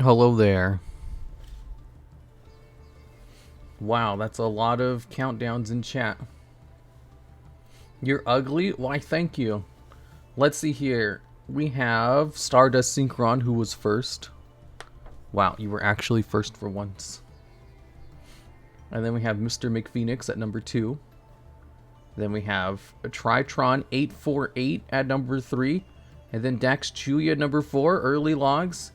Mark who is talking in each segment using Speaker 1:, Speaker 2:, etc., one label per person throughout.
Speaker 1: Hello there. Wow, that's a lot of countdowns in chat. You're ugly? Why, thank you. Let's see here. We have Stardust Synchron, who was first. Wow, you were actually first for once. And then we have Mr. McPhoenix at number 2. Then we have a Tritron 848 at number 3. And then Dax Chuya at number 4, early logs.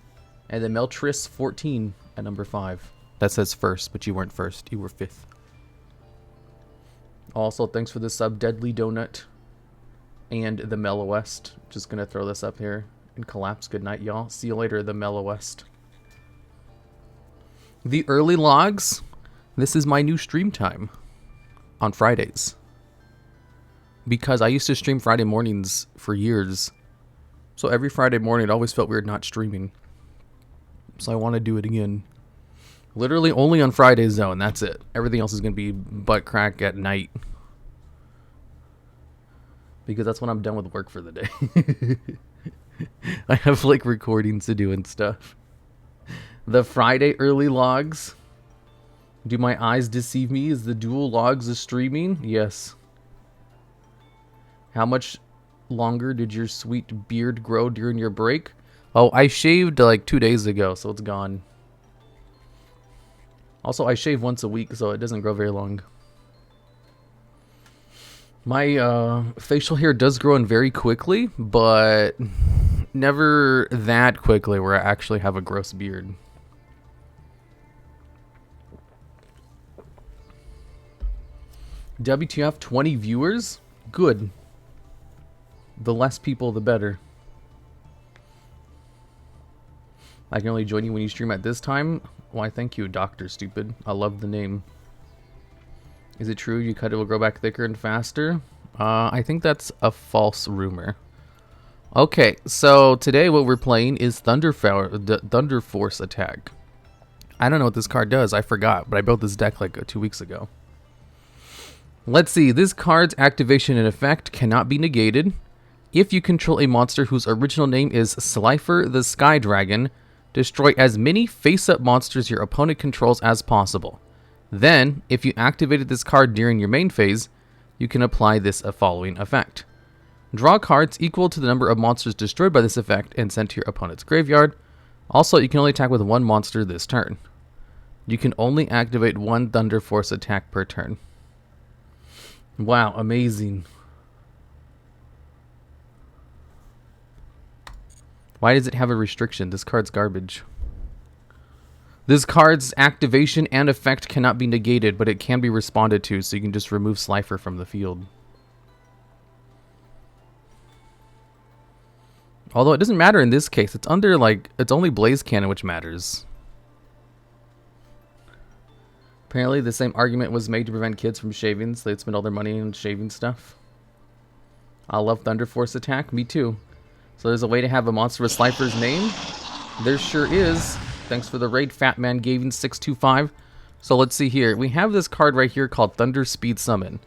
Speaker 1: And then Meltris 14 at number 5. That says first, but you weren't first. You were 5th. Also, thanks for the sub, Deadly Donut. And the Mellow West. Just gonna throw this up here and collapse. Good night, y'all. See you later, the Mellow West. The early logs. This is my new stream time on Fridays. Because I used to stream Friday mornings for years. So every Friday morning, it always felt weird not streaming. So I want to do it again. Literally only on Fridays, though, and that's it. Everything else is going to be butt crack at night. Because that's when I'm done with work for the day. I have, like, recordings to do and stuff. The Friday early logs. Do my eyes deceive me? Is the Duel logs a streaming? Yes. How much longer did your sweet beard grow during your break? Oh, I shaved like 2 days ago, so it's gone. Also, I shave once a week, so it doesn't grow very long. My facial hair does grow in very quickly, but never that quickly where I actually have a gross beard. WTF, 20 viewers? Good. The less people, the better. I can only join you when you stream at this time. Why, thank you, Dr. Stupid. I love the name. Is it true you cut it will grow back thicker and faster? I think that's a false rumor. Okay, so today what we're playing is Thunderforce attack. I don't know what this card does. I forgot, but I built this deck like 2 weeks ago. Let's see. This card's activation and effect cannot be negated. If you control a monster whose original name is Slifer the Sky Dragon, destroy as many face-up monsters your opponent controls as possible. Then, if you activated this card during your main phase, you can apply this following effect. Draw cards equal to the number of monsters destroyed by this effect and sent to your opponent's graveyard. Also, you can only attack with one monster this turn. You can only activate one Thunderforce attack per turn. Wow, amazing. Why does it have a restriction? This card's garbage. This card's activation and effect cannot be negated, but it can be responded to, so you can just remove Slifer from the field. Although it doesn't matter in this case. It's under, like, it's only Blaze Cannon which matters. Apparently the same argument was made to prevent kids from shaving, so they'd spend all their money on shaving stuff. I love Thunderforce attack. Me too. So there's a way to have a monster with Slifer's name? There sure is. Thanks for the raid, Fatman Gavin 625. So let's see here. We have this card right here called Thunder Speed Summon,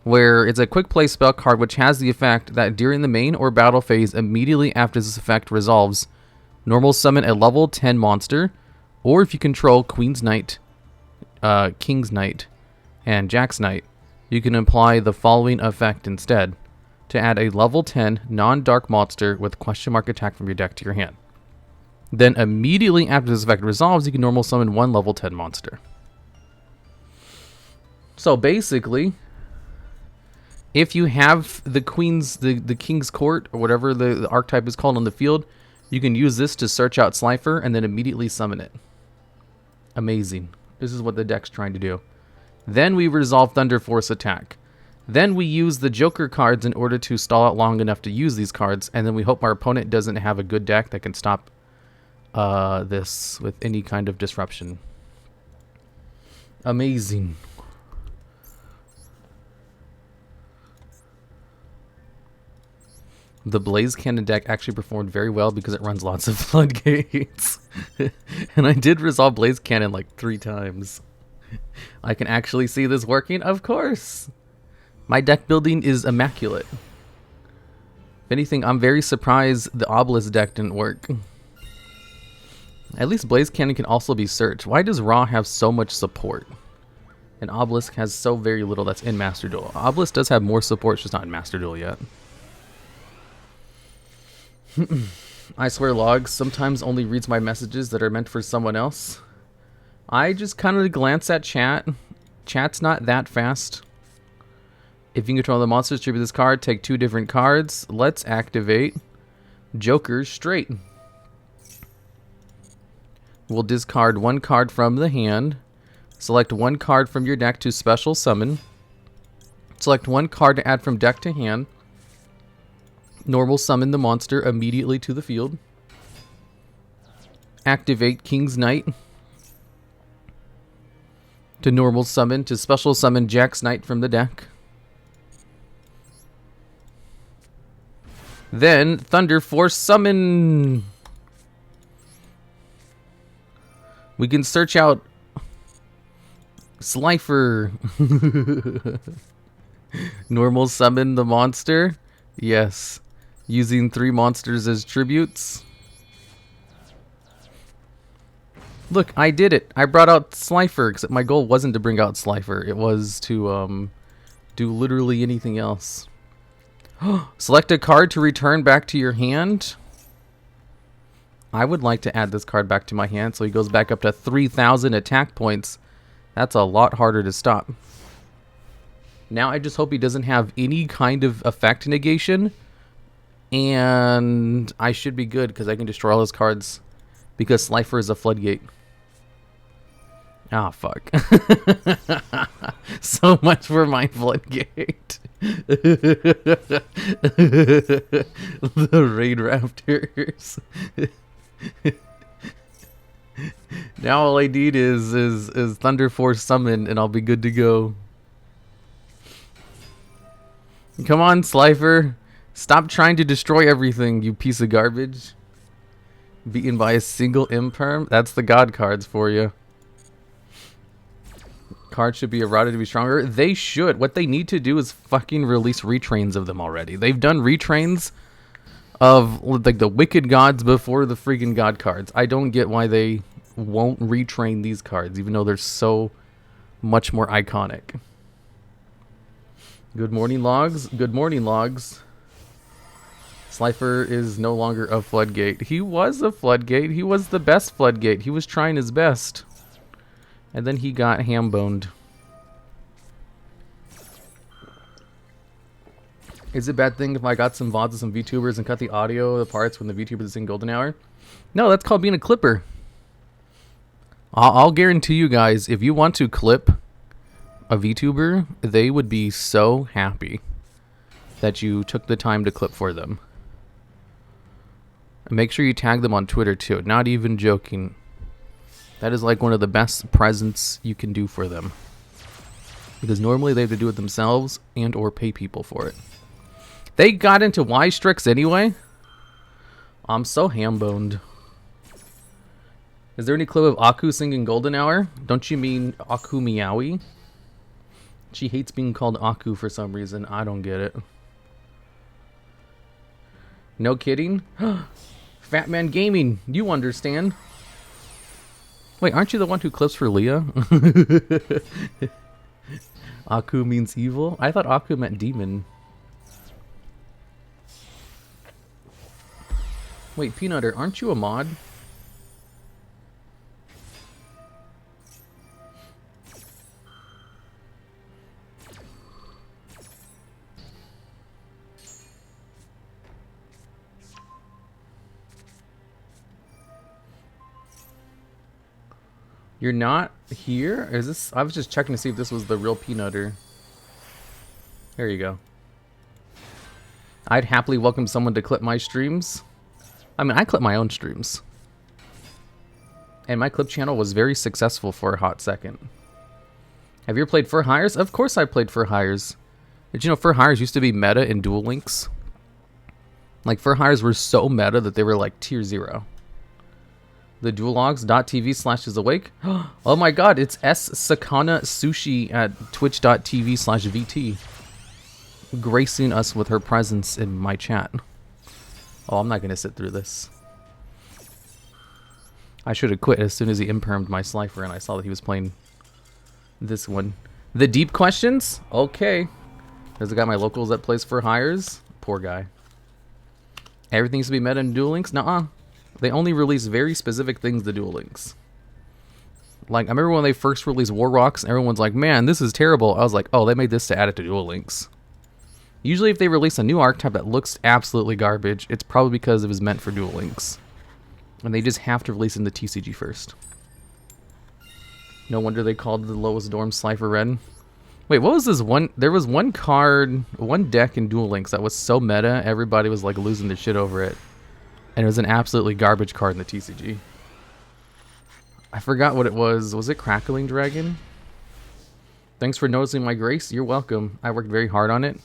Speaker 1: where it's a quick play spell card which has the effect that during the main or battle phase immediately after this effect resolves, normal summon a level 10 monster, or if you control Queen's Knight, King's Knight, and Jack's Knight, you can apply the following effect instead, to add a level 10 non-dark monster with question mark attack from your deck to your hand. Then immediately after this effect resolves, you can normal summon one level 10 monster. So basically, if you have the King's Court, or whatever the archetype is called on the field, you can use this to search out Slifer and then immediately summon it. Amazing. This is what the deck's trying to do. Then we resolve Thunderforce attack. Then we use the Joker cards in order to stall out long enough to use these cards, and then we hope our opponent doesn't have a good deck that can stop this with any kind of disruption. Amazing. The Blaze Cannon deck actually performed very well because it runs lots of floodgates. And I did resolve Blaze Cannon like 3 times. I can actually see this working, of course. My deck building is immaculate. If anything, I'm very surprised the Obelisk deck didn't work. At least Blaze Cannon can also be searched. Why does Ra have so much support? And Obelisk has so very little that's in Master Duel. Obelisk does have more support, just not in Master Duel yet. I swear Logs sometimes only reads my messages that are meant for someone else. I just kind of glance at chat. Chat's not that fast. If you can control the monsters, tribute this card, take 2 different cards. Let's activate Joker's Straight. We'll discard 1 card from the hand. Select 1 card from your deck to special summon. Select 1 card to add from deck to hand. Normal summon the monster immediately to the field. Activate King's Knight. To normal summon, to special summon Jack's Knight from the deck. Then Thunderforce summon. We can search out Slifer. Normal summon the monster. Yes. Using 3 monsters as tributes. Look, I did it. I brought out Slifer, except my goal wasn't to bring out Slifer. It was to do literally anything else. Select a card to return back to your hand. I would like to add this card back to my hand so he goes back up to 3,000 attack points. That's a lot harder to stop. Now I just hope he doesn't have any kind of effect negation. And I should be good because I can destroy all his cards. Because Slifer is a floodgate. Ah, fuck. So much for my floodgate. The Raid Raptors. Now all I need is Thunderforce summon and I'll be good to go. Come on, Slifer. Stop trying to destroy everything, you piece of garbage. Beaten by a single imperm? That's the god cards for you. Cards should be eroded to be stronger. They should. What they need to do is fucking release retrains of them already. They've done retrains of like the wicked gods before the freaking god cards. I don't get why they won't retrain these cards, even though they're so much more iconic. Good morning, Logs. Good morning, Logs. Slifer is no longer a floodgate. He was a floodgate. He was the best floodgate. He was trying his best. And then he got ham-boned. Is it a bad thing if I got some VODs of some VTubers and cut the audio of the parts when the VTubers sing Golden Hour? No, that's called being a clipper. I'll guarantee you guys, if you want to clip a VTuber, they would be so happy that you took the time to clip for them. And make sure you tag them on Twitter too. Not even joking. That is like one of the best presents you can do for them. Because normally they have to do it themselves and or pay people for it. They got into Y-Strix anyway? I'm so ham-boned. Is there any clip of Aku singing Golden Hour? Don't you mean Aku Meowie? She hates being called Aku for some reason. I don't get it. No kidding? Fat Man Gaming, you understand. Wait, aren't you the one who clips for Leah? Aku means evil? I thought Aku meant demon. Wait, Peanutter, aren't you a mod? You're not here? Is this? I was just checking to see if this was the real Peanutter. There you go. I'd happily welcome someone to clip my streams. I mean, I clip my own streams. And my clip channel was very successful for a hot second. Have you ever played For Hires? Of course I played For Hires. Did you know For Hires used to be meta in Duel Links? Like, For Hires were so meta that they were like tier 0. TheDuelLogs.tv/isawake. Oh my god, it's S Sakana Sushi at twitch.tv/VT. Gracing us with her presence in my chat. Oh, I'm not going to sit through this. I should have quit as soon as he impermed my Slifer and I saw that he was playing this one. The deep questions? Okay. There's a guy at my locals that plays for hires. Poor guy. Everything's to be meta in Duel Links? Nuh-uh. They only release very specific things to Duel Links. Like, I remember when they first released War Rocks, everyone's like, man, this is terrible. I was like, oh, they made this to add it to Duel Links. Usually if they release a new archetype that looks absolutely garbage, it's probably because it was meant for Duel Links. And they just have to release it in the TCG first. No wonder they called the lowest dorm Slifer Red. Wait, what was this one? There was one card, one deck in Duel Links that was so meta, everybody was like losing their shit over it. And it was an absolutely garbage card in the TCG. I forgot what it was. Was it Crackling Dragon? Thanks for noticing my grace. You're welcome. I worked very hard on it.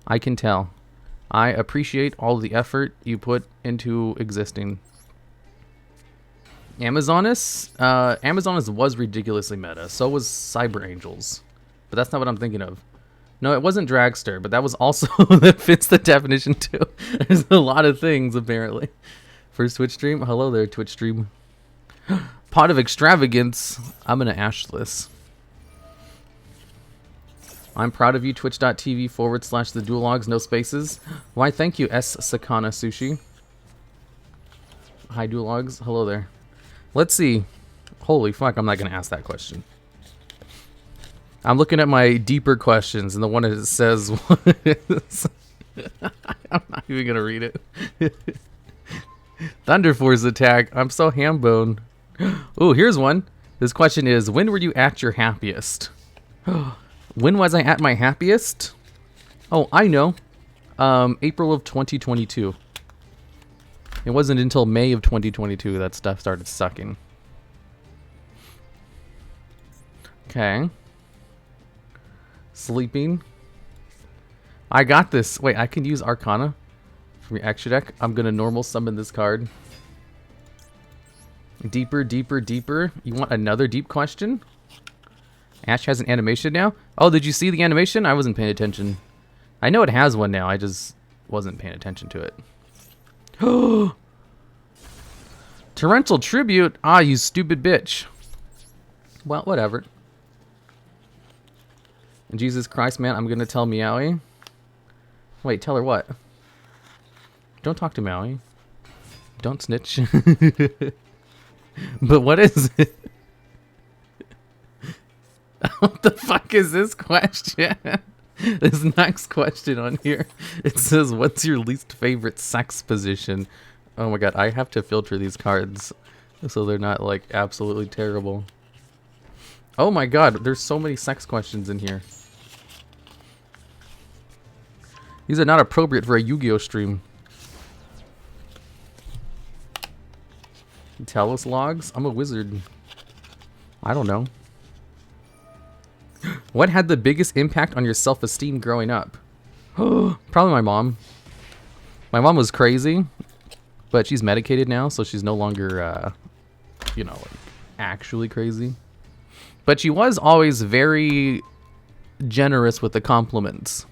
Speaker 1: I can tell. I appreciate all the effort you put into existing. Amazoness? Amazoness was ridiculously meta. So was Cyber Angels. But that's not what I'm thinking of. No, it wasn't Dragster, but that was also that fits the definition too. There's a lot of things apparently. First Twitch stream. Hello there, Twitch stream. Pot of Extravagance. I'm gonna ash this. I'm proud of you, twitch.tv/TheDuelLogs, no spaces. Why, thank you, S. Sakana Sushi. Hi, DuelLogs. Hello there. Let's see. Holy fuck, I'm not gonna ask that question. I'm looking at my deeper questions, and the one that says what it is. I'm not even gonna read it. Thunderforce attack. I'm so ham-boned. Ooh, here's one. This question is, when were you at your happiest? When was I at my happiest? Oh, I know. April of 2022. It wasn't until May of 2022 that stuff started sucking. Okay. Sleeping. I got this. Wait, I can use Arcana from your extra deck. I'm gonna normal summon this card. Deeper, deeper, deeper. You want another deep question? Ash has an animation now? Oh, did you see the animation? I wasn't paying attention. I know it has one now. I just wasn't paying attention to it. Torrential Tribute? Ah, you stupid bitch. Well, whatever. Jesus Christ, man, I'm gonna tell Meowie. Wait, tell her what? Don't talk to Meowie. Don't snitch. But what is it? What the fuck is this question? This next question on here. It says, what's your least favorite sex position? Oh my god, I have to filter these cards so they're not like absolutely terrible. Oh my god, there's so many sex questions in here. These are not appropriate for a Yu-Gi-Oh stream. Tell us logs? I'm a wizard. I don't know. What had the biggest impact on your self-esteem growing up? Probably my mom. My mom was crazy, but she's medicated now, so she's no longer, you know, like, actually crazy. But she was always very generous with the compliments.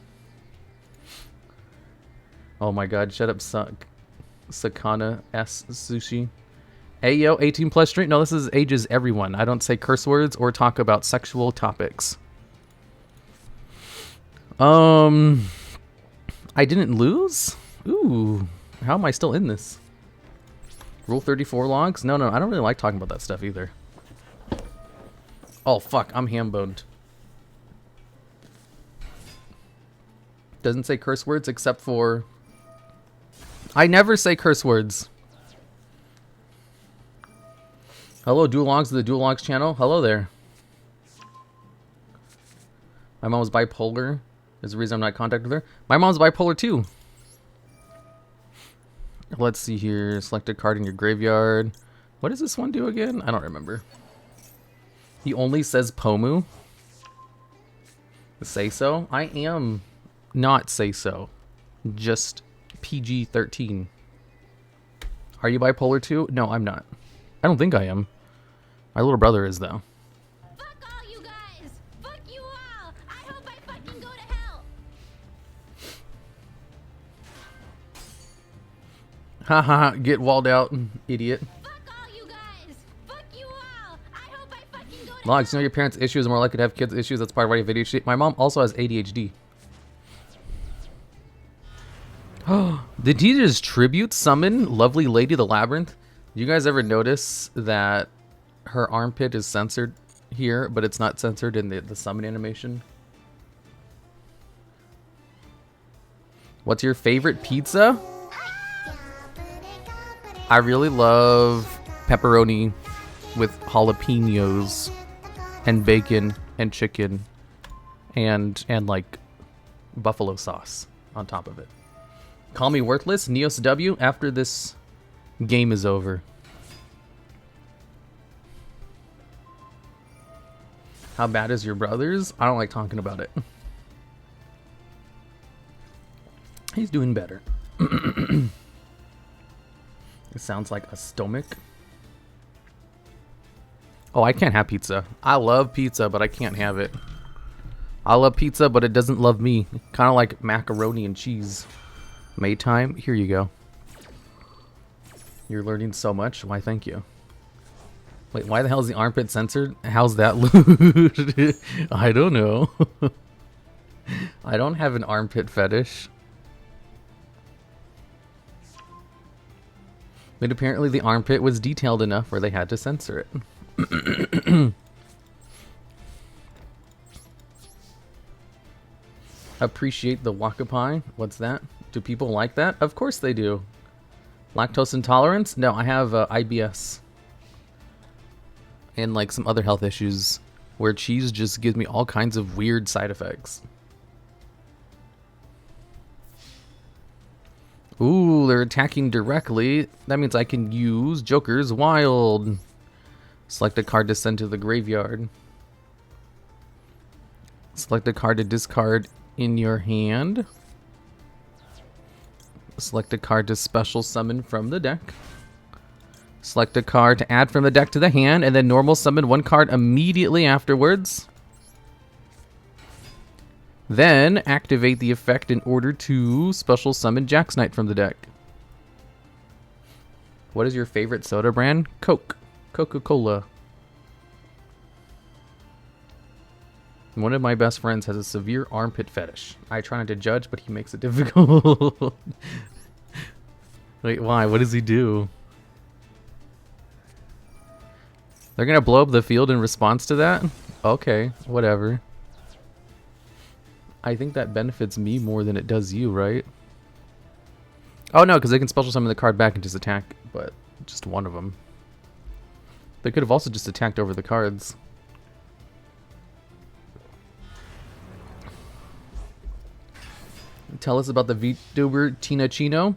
Speaker 1: Oh my god, shut up, Sakana S. Sushi. Ayo, 18 plus stream. No, this is ages everyone. I don't say curse words or talk about sexual topics. I didn't lose? Ooh, how am I still in this? Rule 34 logs? No, I don't really like talking about that stuff either. Oh, fuck, I'm ham-boned. Doesn't say curse words except for... I never say curse words. Hello, DuelLogs of the DuelLogs channel. Hello there. My mom was bipolar. Is the reason I'm not in contact with her. My mom's bipolar too. Let's see here. Select a card in your graveyard. What does this one do again? I don't remember. He only says Pomu. Say so? I am not say so. Just PG-13. Are you bipolar too? No, I'm not. I don't think I am. My little brother is, though.
Speaker 2: Fuck all you guys! Fuck you all! I hope I fucking go to hell!
Speaker 1: Haha, get walled out, idiot.
Speaker 2: Fuck all you guys!
Speaker 1: Logs, you know your parents' issues are more likely to have kids' issues. That's part of why you have ADHD. My mom also has ADHD. Did he just tribute summon Lovely Lady the Labyrinth? You guys ever notice that her armpit is censored here, but it's not censored in the summon animation? What's your favorite pizza? I really love pepperoni with jalapenos and bacon and chicken and like buffalo sauce on top of it. Call me worthless, Neos W, after this game is over. How bad is your brother's? I don't like talking about it. He's doing better. It sounds like a stomach. Oh, I can't have pizza. I love pizza, but I can't have it. I love pizza, but it doesn't love me. Kind of like macaroni and cheese. Maytime, here you go. You're learning so much. Why, thank you. Wait, why the hell is the armpit censored? How's that lewd? I don't know. I don't have an armpit fetish. But apparently the armpit was detailed enough where they had to censor it. Appreciate the wakapai. What's that? Do people like that? Of course they do. Lactose intolerance? No, I have IBS. And like some other health issues where cheese just gives me all kinds of weird side effects. Ooh, they're attacking directly. That means I can use Joker's Wild. Select a card to send to the graveyard. Select a card to discard in your hand. Select a card to special summon from the deck. Select a card to add from the deck to the hand, and then normal summon one card immediately afterwards. Then activate the effect in order to special summon Jack's Knight from the deck. What is your favorite soda brand? Coke. Coca-Cola. One of my best friends has a severe armpit fetish. I try not to judge, but he makes it difficult. Wait, why? What does he do? They're gonna blow up the field in response to that? Okay, whatever. I think that benefits me more than it does you, right? Oh no, because they can special summon the card back and just attack, but just one of them. They could have also just attacked over the cards. Tell us about the VTuber Tina Chino.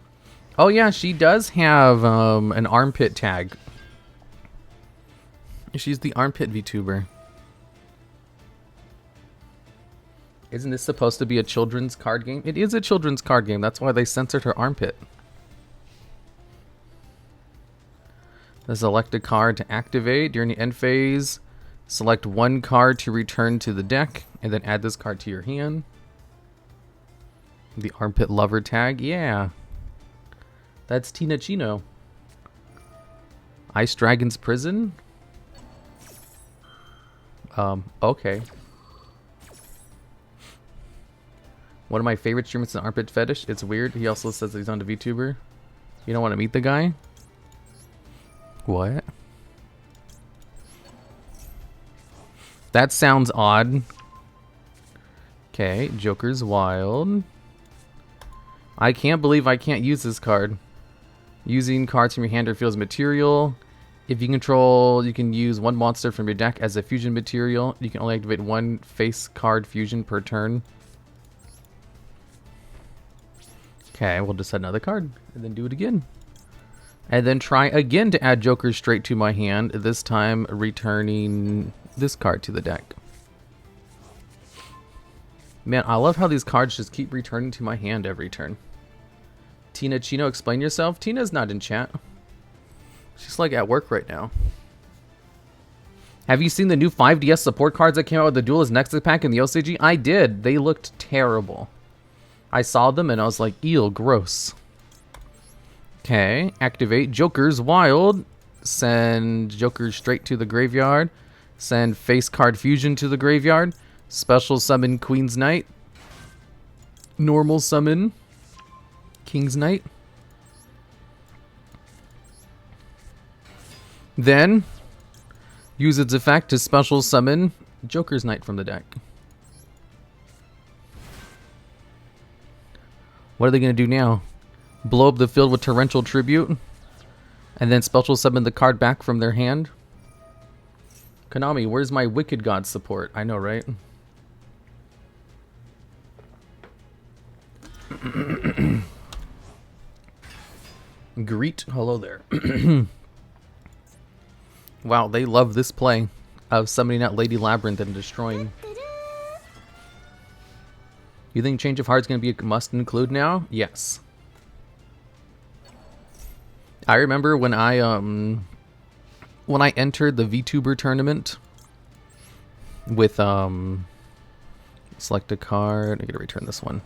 Speaker 1: Oh yeah, she does have an armpit tag. She's the armpit VTuber. Isn't this supposed to be a children's card game? It is a children's card game. That's why they censored her armpit. Select a card to activate during the end phase. Select one card to return to the deck, and then add this card to your hand. The armpit lover tag, yeah. That's Tina Chino. Ice Dragon's Prison? Okay. One of my favorite streamers is an armpit fetish. It's weird. He also says that he's on the VTuber. You don't want to meet the guy? What? That sounds odd. Okay, Joker's Wild. I can't believe I can't use this card. Using cards from your hand or field as material. If you control, you can use one monster from your deck as a fusion material. You can only activate one face card fusion per turn. Okay, we'll just add another card and then do it again. And then try again to add Joker straight to my hand, this time returning this card to the deck. Man, I love how these cards just keep returning to my hand every turn. Tina Chino, explain yourself. Tina's not in chat. She's like at work right now. Have you seen the new 5DS support cards that came out with the Duelist Nexus pack in the OCG? I did. They looked terrible. I saw them and I was like, ew, gross. Okay, activate Joker's Wild. Send Joker straight to the graveyard. Send face card fusion to the graveyard. Special summon Queen's Knight. Normal summon King's Knight. Then use its effect to special summon Joker's Knight from the deck. What are they going to do now? Blow up the field with Torrential Tribute? And then special summon the card back from their hand? Konami, where's my Wicked God support? I know, right? Greet, hello there. Wow, they love this play of summoning out Lady Labyrinth and destroying. You think Change of Heart's going to be a must include now? Yes. I remember when I entered the VTuber tournament with select a card. I gotta return this one.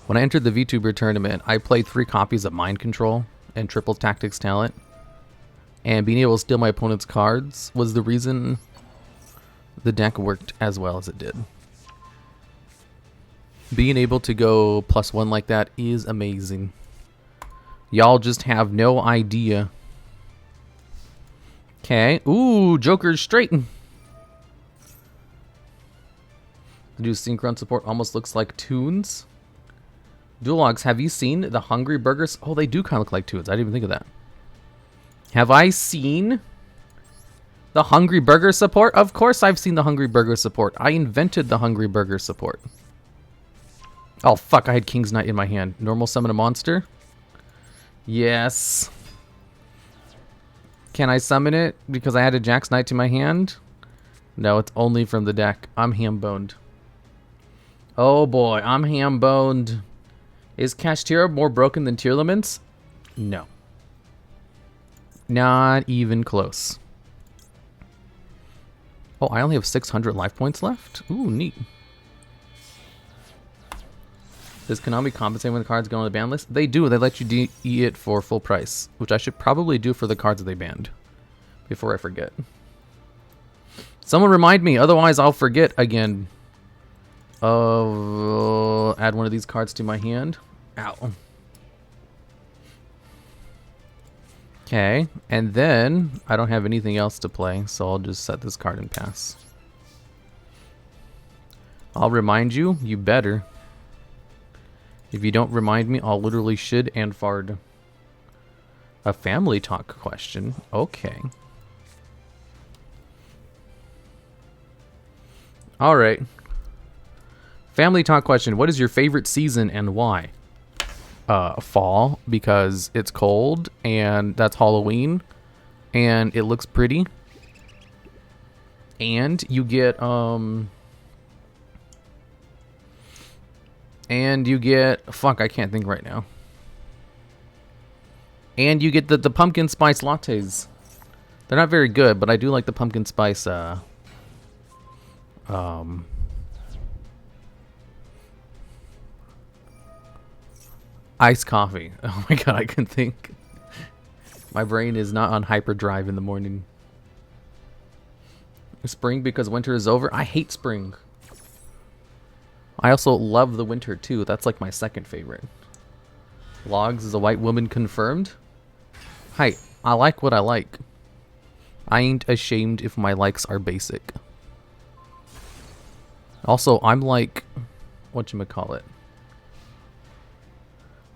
Speaker 1: When I entered the VTuber tournament, I played 3 copies of Mind Control and Triple Tactics Talent. And being able to steal my opponent's cards was the reason the deck worked as well as it did. Being able to go +1 like that is amazing. Y'all just have no idea. Okay. Ooh, Joker's straight. Do synchron support almost looks like Toons. DuelLogs, have you seen the Hungry Burgers? Oh, they do kind of look like Toons. I didn't even think of that. Have I seen the Hungry Burger support? Of course I've seen the Hungry Burger support. I invented the Hungry Burger support. Oh, fuck. I had King's Knight in my hand. Normal summon a monster? Yes. Can I summon it because I had a Jack's Knight to my hand? No, it's only from the deck. I'm ham-boned. Oh boy, I'm ham-boned. Is Kashtira more broken than Tearlaments? No. Not even close. Oh, I only have 600 life points left? Ooh, neat. Does Konami compensate when the cards go on the ban list? They do. They let you eat it for full price, which I should probably do for the cards that they banned before I forget. Someone remind me, otherwise I'll forget again. Add one of these cards to my hand. Ow. Okay, and then I don't have anything else to play, so I'll just set this card and pass. I'll remind you, you better. If you don't remind me, I'll literally shit and fart. A family talk question. Okay. Alright. Family talk question. What is your favorite season and why? Fall, because it's cold and that's Halloween and it looks pretty. And you get fuck, I can't think right now. And you get the pumpkin spice lattes. They're not very good, but I do like the pumpkin spice iced coffee. Oh my god, I can think. My brain is not on hyperdrive in the morning. Spring because winter is over. I hate spring. I also love the winter too. That's like my second favorite. Logs is a white woman confirmed. Hi, I like what I like. I ain't ashamed if my likes are basic. Also, I'm like, whatchamacallit?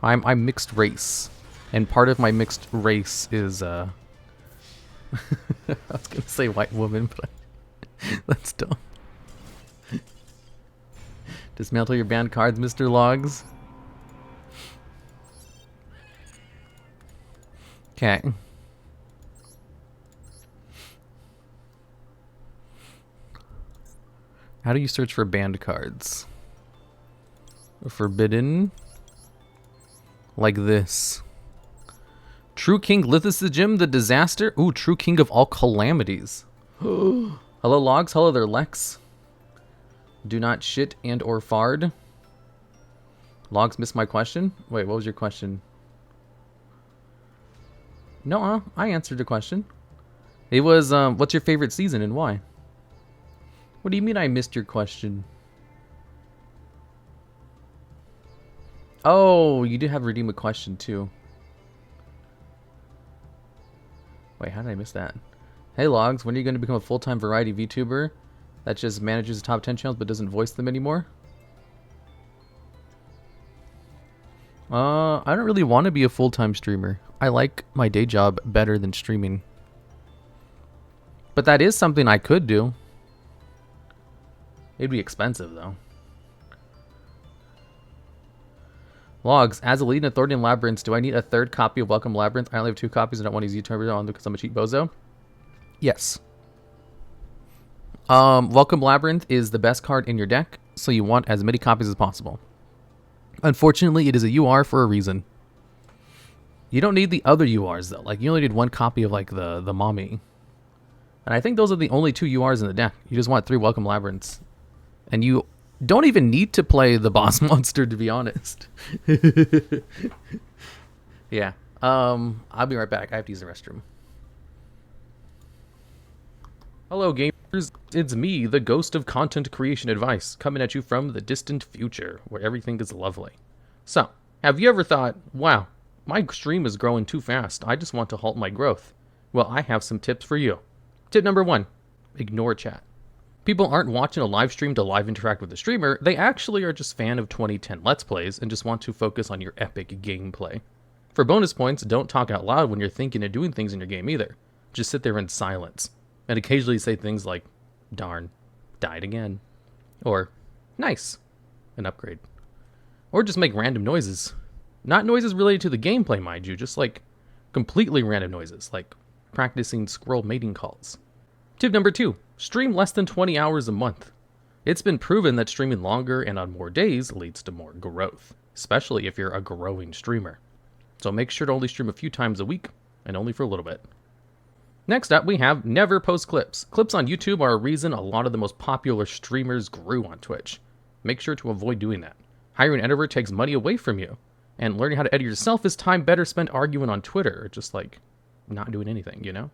Speaker 1: I'm mixed race. And part of my mixed race is, I was gonna say white woman, but that's dumb. Dismantle your banned cards, Mr. Logs. Okay. How do you search for banned cards? Forbidden. Like this. True King Lithicigym, the disaster. Ooh, True King of all calamities. Hello, Logs. Hello there, Lex. Do not shit and or fard. Logs missed my question? Wait, what was your question? No, I answered the question. It was, what's your favorite season and why? What do you mean I missed your question? Oh, you did have to redeem a question too. Wait, how did I miss that? Hey Logs, when are you going to become a full-time variety VTuber that just manages the top 10 channels but doesn't voice them anymore? I don't really want to be a full-time streamer. I like my day job better than streaming. But that is something I could do. It'd be expensive though. Logs, as a lead in Authority in Labyrinths, do I need a third copy of Welcome Labyrinth? I only have 2 copies. I don't want to use YouTuber on because I'm a cheap bozo. Yes. Welcome Labyrinth is the best card in your deck, so you want as many copies as possible. Unfortunately, it is a UR for a reason. You don't need the other URs though. Like you only need 1 copy of like the mommy. And I think those are the only 2 URs in the deck. You just want 3 Welcome Labyrinths. And you don't even need to play the boss monster, to be honest. Yeah. I'll be right back. I have to use the restroom. Hello, gamers. It's me, the ghost of content creation advice, coming at you from the distant future, where everything is lovely. So, have you ever thought, wow, my stream is growing too fast. I just want to halt my growth. Well, I have some tips for you. Tip number 1, ignore chat. People aren't watching a live stream to live interact with the streamer. They actually are just fan of 2010 Let's Plays and just want to focus on your epic gameplay. For bonus points, don't talk out loud when you're thinking and doing things in your game either. Just sit there in silence and occasionally say things like, darn, died again. Or, nice, an upgrade. Or just make random noises. Not noises related to the gameplay, mind you, just like completely random noises, like practicing squirrel mating calls. Tip number 2, stream less than 20 hours a month. It's been proven that streaming longer and on more days leads to more growth, especially if you're a growing streamer. So make sure to only stream a few times a week, and only for a little bit. Next up, we have never post clips. Clips on YouTube are a reason a lot of the most popular streamers grew on Twitch. Make sure to avoid doing that. Hiring an editor takes money away from you, and learning how to edit yourself is time better spent arguing on Twitter, or just like not doing anything, you know?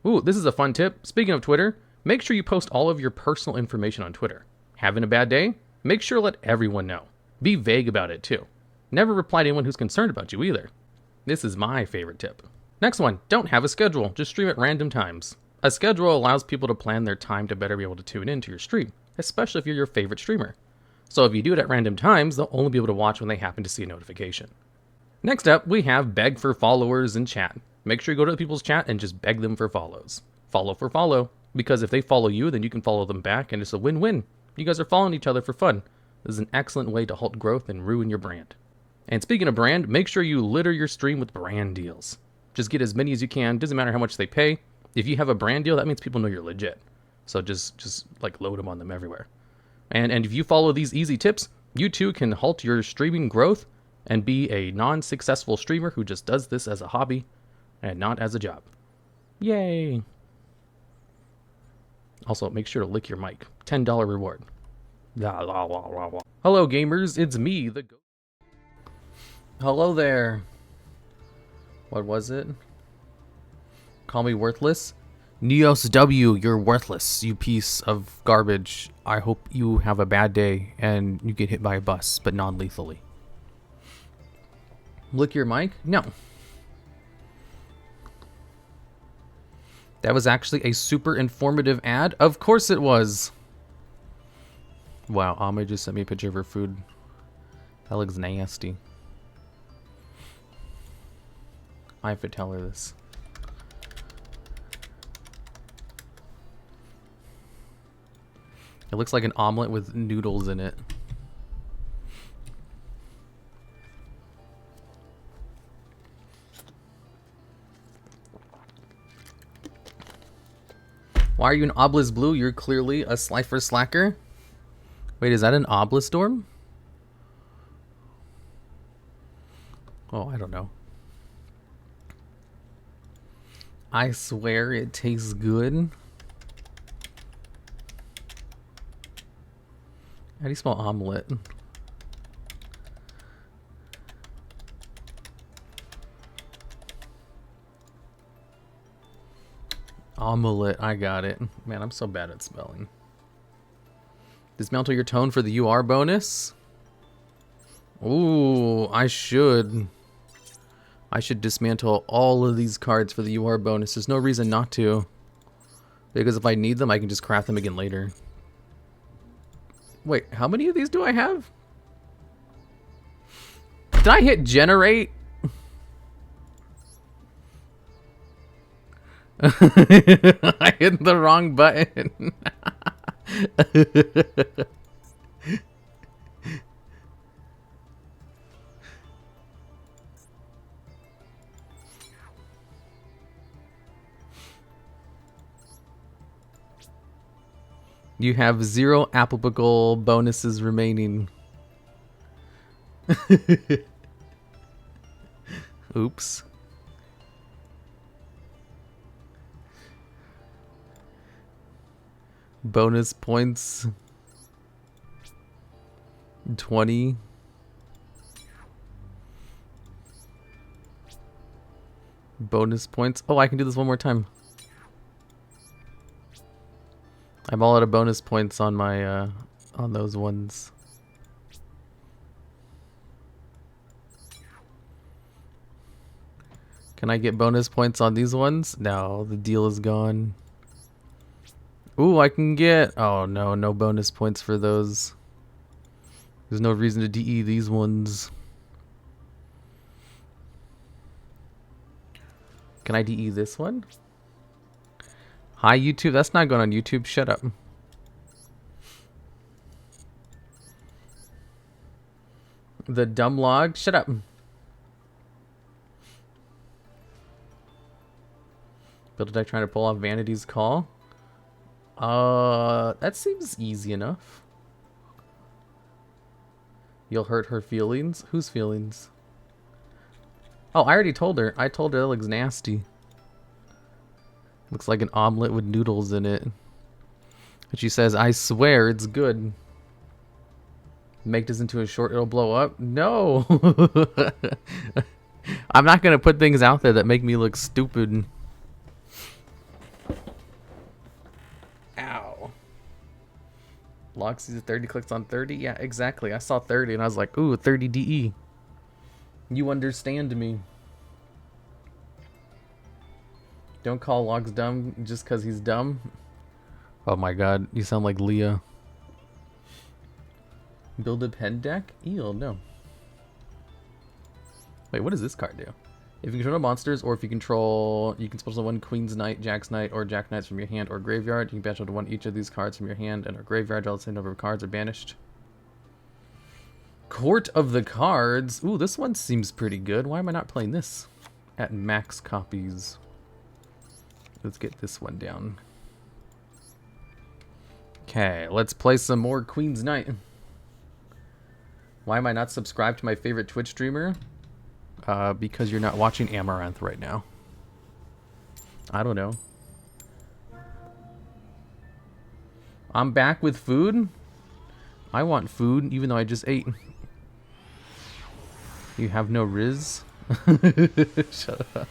Speaker 1: Ooh, this is a fun tip. Speaking of Twitter, make sure you post all of your personal information on Twitter. Having a bad day? Make sure to let everyone know. Be vague about it too. Never reply to anyone who's concerned about you either. This is my favorite tip. Next one, don't have a schedule. Just stream at random times. A schedule allows people to plan their time to better be able to tune into your stream, especially if you're your favorite streamer. So if you do it at random times, they'll only be able to watch when they happen to see a notification. Next up, we have beg for followers in chat. Make sure you go to people's chat and just beg them for follows. Follow for follow, because if they follow you, then you can follow them back, and it's a win-win. You guys are following each other for fun. This is an excellent way to halt growth and ruin your brand. And speaking of brand, make sure you litter your stream with brand deals. Just get as many as you can. Doesn't matter how much they pay. If you have a brand deal, that means people know you're legit. So just like load them on them everywhere. And if you follow these easy tips, you too can halt your streaming growth and be a non-successful streamer who just does this as a hobby and not as a job. Yay! Also, make sure to lick your mic. $10 reward. Hello gamers, it's me, the ghost. Hello there. What was it? Call me worthless? Neos W, you're worthless, you piece of garbage. I hope you have a bad day and you get hit by a bus, but non-lethally. Lick your mic? No. That was actually a super informative ad. Of course it was. Wow, Ame just sent me a picture of her food. That looks nasty. I have to tell her this. It looks like an omelet with noodles in it. Why are you an Obelisk Blue? You're clearly a Slifer Slacker. Wait, is that an Obelisk Storm? Oh, I don't know. I swear it tastes good. How do you spell omelet? Omelette, I got it. Man, I'm so bad at spelling. Dismantle your tone for the UR bonus? Ooh, I should. I should dismantle all of these cards for the UR bonus. There's no reason not to. Because if I need them, I can just craft them again later. Wait, how many of these do I have? Did I hit generate? I hit the wrong button. You have 0 applicable bonuses remaining. Oops. Bonus points 20. Bonus points. Oh, I can do this one more time. I'm all out of bonus points on my on those ones. Can I get bonus points on these ones? No, the deal is gone. Ooh, I can get... Oh, no, no bonus points for those. There's no reason to DE these ones. Can I DE this one? Hi, YouTube. That's not going on YouTube. Shut up. The dumb log. Shut up. Build a deck trying to pull off Vanity's Call. That seems easy enough. You'll hurt her feelings? Whose feelings? Oh, I already told her. I told her that looks nasty. Looks like an omelet with noodles in it. But she says, I swear it's good. Make this into a short, it'll blow up? No! I'm not gonna put things out there that make me look stupid. Ow. Log sees 30, clicks on 30? Yeah, exactly. I saw 30 and I was like, ooh, 30 DE. You understand me. Don't call Logs dumb just because he's dumb. Oh my god, you sound like Leah. Build a pen deck? Ew, no. Wait, what does this card do? If you control monsters, or if you control... You can special one Queen's Knight, Jack's Knight, or Jack Knights from your hand or graveyard. You can banish up to one each of these cards from your hand and or graveyard. All the same number of cards are banished. Court of the Cards. Ooh, this one seems pretty good. Why am I not playing this? At max copies. Let's get this one down. Okay, let's play some more Queen's Knight. Why am I not subscribed to my favorite Twitch streamer? Because you're not watching Amaranth right now. I don't know. I'm back with food? I want food, even though I just ate. You have no Riz? Shut up.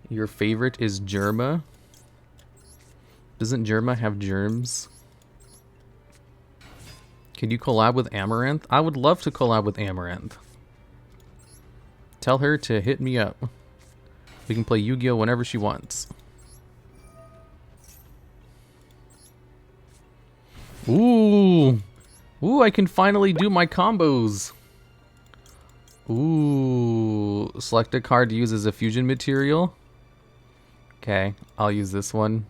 Speaker 1: Your favorite is Germa? Doesn't Germa have germs? Can you collab with Amaranth? I would love to collab with Amaranth. Tell her to hit me up. We can play Yu-Gi-Oh whenever she wants. Ooh! Ooh, I can finally do my combos! Ooh, select a card to use as a fusion material. Okay, I'll use this one.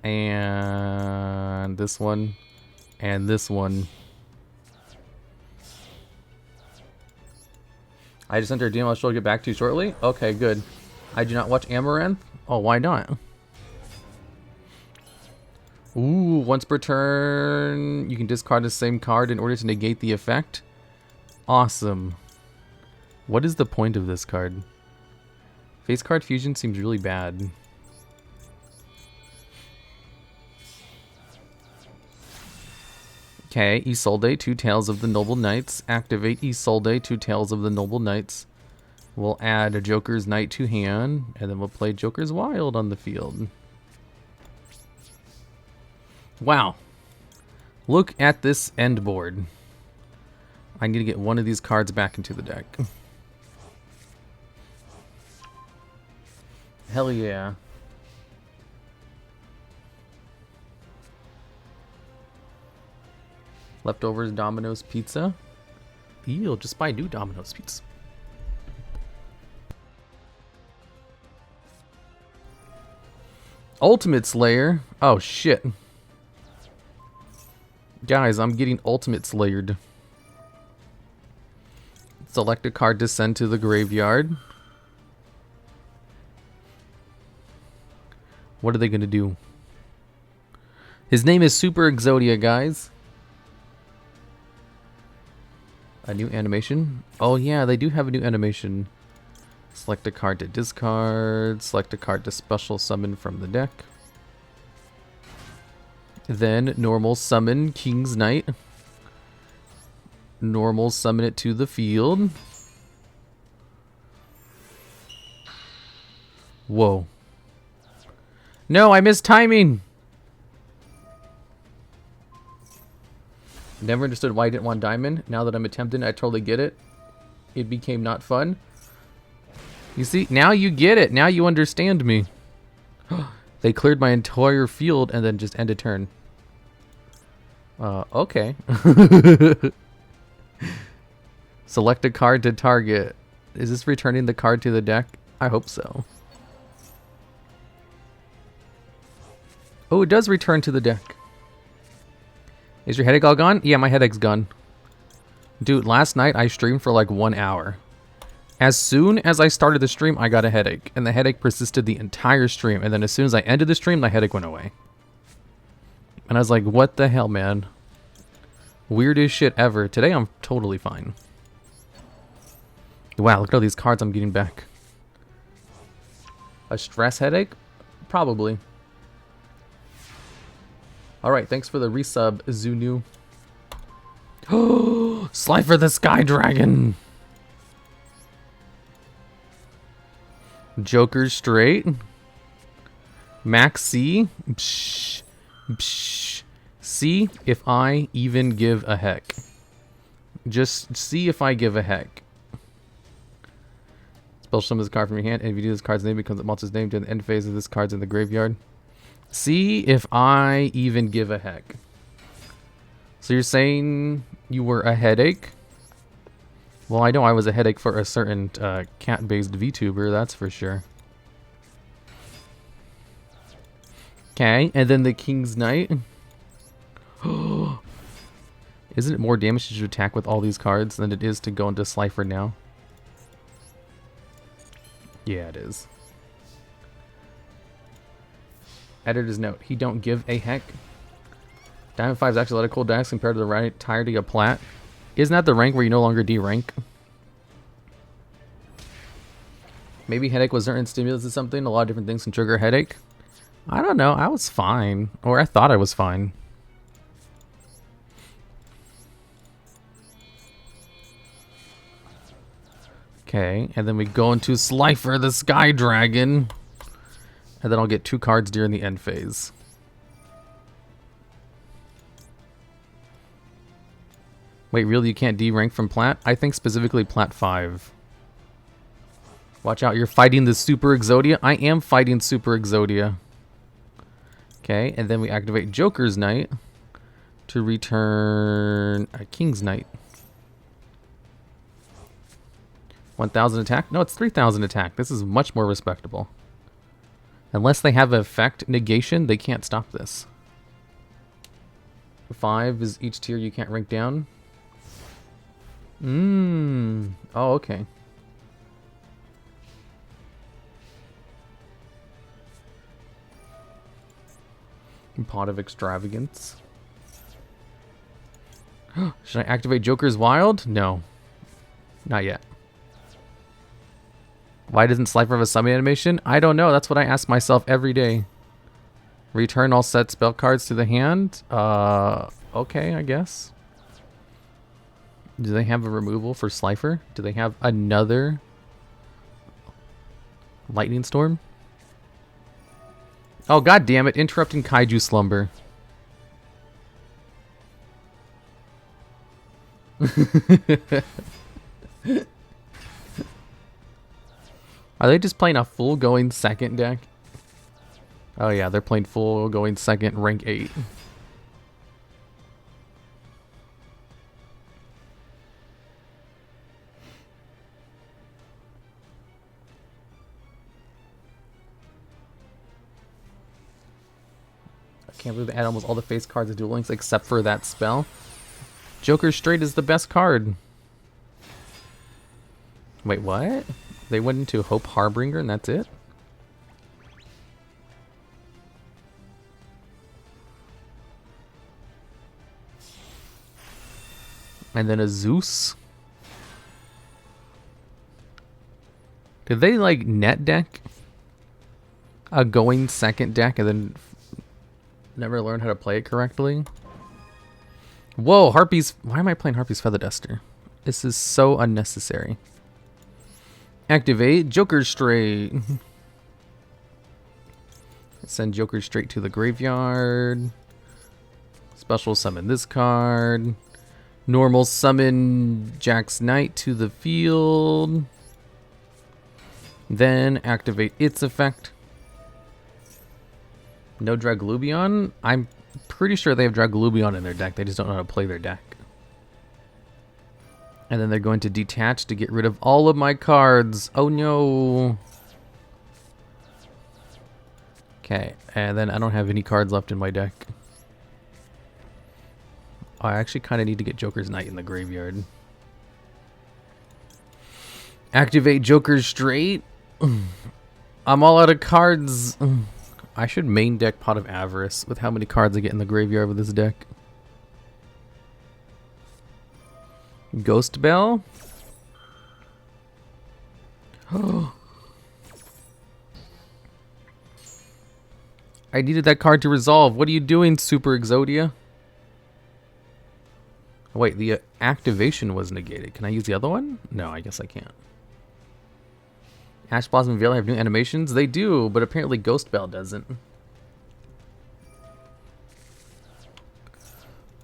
Speaker 1: And this one. And this one. I just entered a DM. I'll sure get back to you shortly. Okay, good. I do not watch Amaranth. Oh, why not? Ooh, once per turn, you can discard the same card in order to negate the effect. Awesome. What is the point of this card? Face card fusion seems really bad. Okay, Isolde, 2 Tales of the Noble Knights. Activate Isolde, 2 Tales of the Noble Knights. We'll add a Joker's Knight to hand, and then we'll play Joker's Wild on the field. Wow. Look at this end board. I need to get one of these cards back into the deck. Hell yeah. Leftovers Domino's Pizza. Ew, just buy new Domino's Pizza. Ultimate Slayer. Oh shit. Guys, I'm getting Ultimate Slayered. Select a card to send to the graveyard. What are they gonna do? His name is Super Exodia, guys. A new animation? Oh yeah, they do have a new animation. Select a card to discard. Select a card to special summon from the deck. Then normal summon King's Knight. Normal summon it to the field. Whoa. No, I missed timing! Never understood why I didn't want diamond. Now that I'm attempting, I totally get it. It became not fun. You see, now you get it. Now you understand me. They cleared my entire field and then just ended turn. Okay. Select a card to target. Is this returning the card to the deck? I hope so. Oh, it does return to the deck. Is your headache all gone? Yeah, my headache's gone. Dude, last night I streamed for like 1 hour. As soon as I started the stream, I got a headache. And the headache persisted the entire stream. And then as soon as I ended the stream, the headache went away. And I was like, what the hell, man? Weirdest shit ever. Today I'm totally fine. Wow, look at all these cards I'm getting back. A stress headache? Probably. Alright, thanks for the resub, Zunu. Oh, Slifer the Sky Dragon! Joker straight. Max C. Psh, psh. See if I even give a heck. Just see if I give a heck. Spell summon this card from your hand, and if you do this card's name, becomes a monster's name during the end phase of this card's in the graveyard. See if I even give a heck. So you're saying you were a headache? Well, I know I was a headache for a certain cat-based VTuber, that's for sure. Okay, and then the King's Knight. Isn't it more damage to attack with all these cards than it is to go into Slifer now? Yeah, it is. Editor's note, he don't give a heck. Diamond 5 is actually a lot of cool decks compared to the entirety of Plat. Isn't that the rank where you no longer D-rank? Maybe headache was certain stimulus or something. A lot of different things can trigger a headache. I don't know. I was fine. Or I thought I was fine. Okay, and then we go into Slifer the Sky Dragon. And then I'll get 2 cards during the end phase. Wait, really? You can't D-rank from Plat? I think specifically Plat 5. Watch out, you're fighting the Super Exodia? I am fighting Super Exodia. Okay, and then we activate Joker's Knight to return a King's Knight. 1,000 attack? No, it's 3,000 attack. This is much more respectable. Unless they have effect negation, they can't stop this. 5 is each tier you can't rank down. Oh, okay. Pot of Extravagance. Should I activate Joker's Wild? No. Not yet. Why doesn't Slifer have a summon animation? I don't know. That's what I ask myself every day. Return all set spell cards to the hand. Okay, I guess. Do they have a removal for Slifer? Do they have another lightning storm? Oh, god damn it, interrupting kaiju slumber. Are they just playing a full going second deck? Oh yeah, they're playing full going second, rank 8. I can't believe they add almost all the face cards of Duel Links except for that spell. Joker Straight is the best card. Wait, what? They went into Hope Harbinger and that's it? And then a Zeus? Did they like net deck a going second deck and then never learn how to play it correctly? Whoa, Harpies. Why am I playing Harpies Feather Duster? This is so unnecessary. Activate Joker Straight. Send Joker Straight to the graveyard. Special summon this card. Normal summon Jack's Knight to the field. Then activate its effect. No Draglubion? I'm pretty sure they have Draglubion in their deck. They just don't know how to play their deck. And then they're going to detach to get rid of all of my cards. Oh no. Okay, and then I don't have any cards left in my deck. Oh, I actually kind of need to get Joker's Knight in the graveyard. Activate Joker's Straight. I'm all out of cards. I should main deck Pot of Avarice with how many cards I get in the graveyard with this deck. Ghost Bell. I needed that card to resolve. What are you doing, Super Exodia? Wait, the activation was negated. Can I use the other one? No, I guess I can't. Ash Blossom and Veil have new animations? They do, but apparently Ghost Bell doesn't.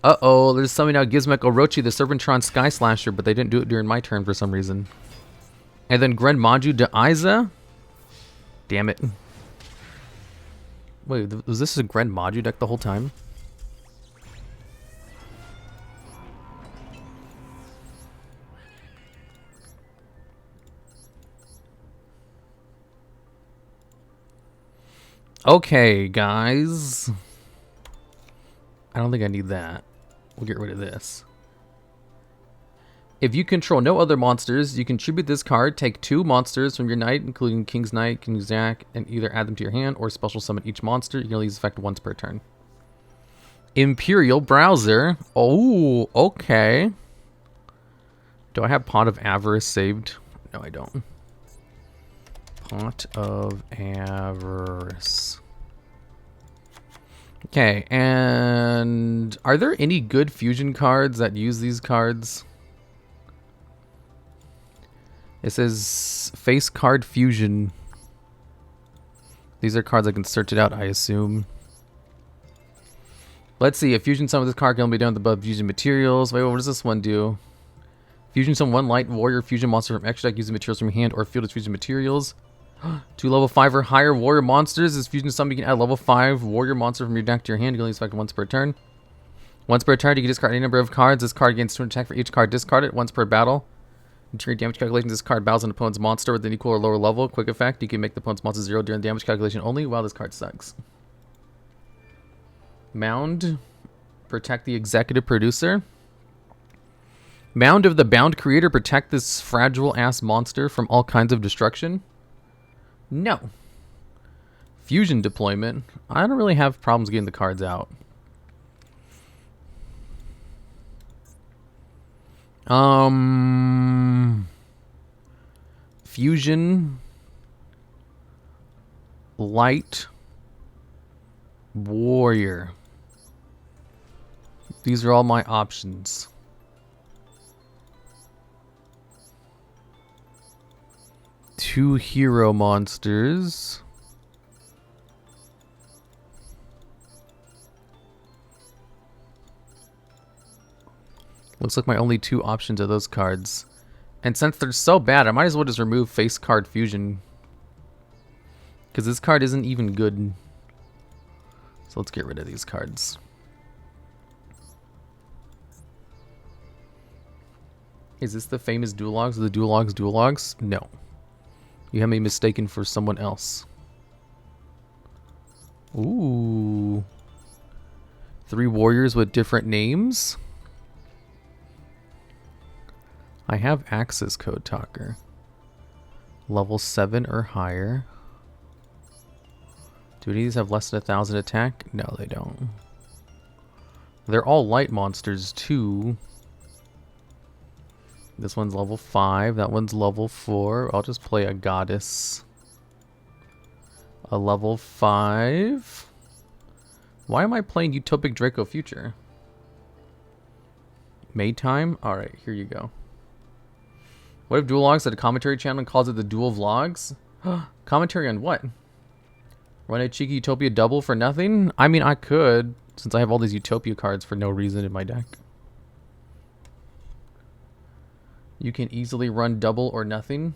Speaker 1: Uh-oh, there's something out Gizmek Orochi, the Serpentron Sky Slasher, but they didn't do it during my turn for some reason. And then Gren Maju de Aiza? Damn it. Wait, was this a Gren Maju deck the whole time? Okay, guys. I don't think I need that. We'll get rid of this. If you control no other monsters, you contribute this card, take 2 monsters from your knight, including King's Knight, King's Jack, and either add them to your hand or special summon each monster. You can only use this effect once per turn. Imperial Browser. Oh, okay. Do I have Pot of Avarice saved? No, I don't. Pot of Avarice. Okay, and are there any good fusion cards that use these cards? It says face card fusion. These are cards I can search it out, I assume. Let's see, a fusion summon with this card can only be done with above fusion materials. Wait, what does this one do? Fusion summon 1 light warrior fusion monster from extra deck using materials from your hand or field as fusion materials. 2 level 5 or higher warrior monsters. This fusion summon, you can add level 5 warrior monster from your deck to your hand. You can only select once per turn. Once per turn, you can discard any number of cards. This card gains 2 attack for each card discarded. Once per battle. During damage calculations, this card battles an opponent's monster with an equal or lower level. Quick effect, you can make the opponent's monster 0 during damage calculation only. Wow, this card sucks. Mound. Protect the executive producer. Mound of the Bound Creator. Protect this fragile-ass monster from all kinds of destruction. No. Fusion deployment. I don't really have problems getting the cards out. Fusion. Light. Warrior. These are all my options. Two hero monsters. Looks like my only two options are those cards. And since they're so bad, I might as well just remove face card fusion. Because this card isn't even good. So let's get rid of these cards. Is this the famous DuelLogs? The DuelLogs? No. You have me mistaken for someone else. Ooh. 3 warriors with different names? I have access code talker. Level 7 or higher. Do any of these have less than 1,000 attack? No, they don't. They're all light monsters too. This one's level 5. That one's level 4. I'll just play a goddess. A level 5. Why am I playing Utopic Draco Future? Maytime? Alright, here you go. What if DuelLogs had a commentary channel and calls it the Duel Vlogs? Commentary on what? Run a cheeky Utopia double for nothing? I mean, I could, since I have all these Utopia cards for no reason in my deck. You can easily run double or nothing.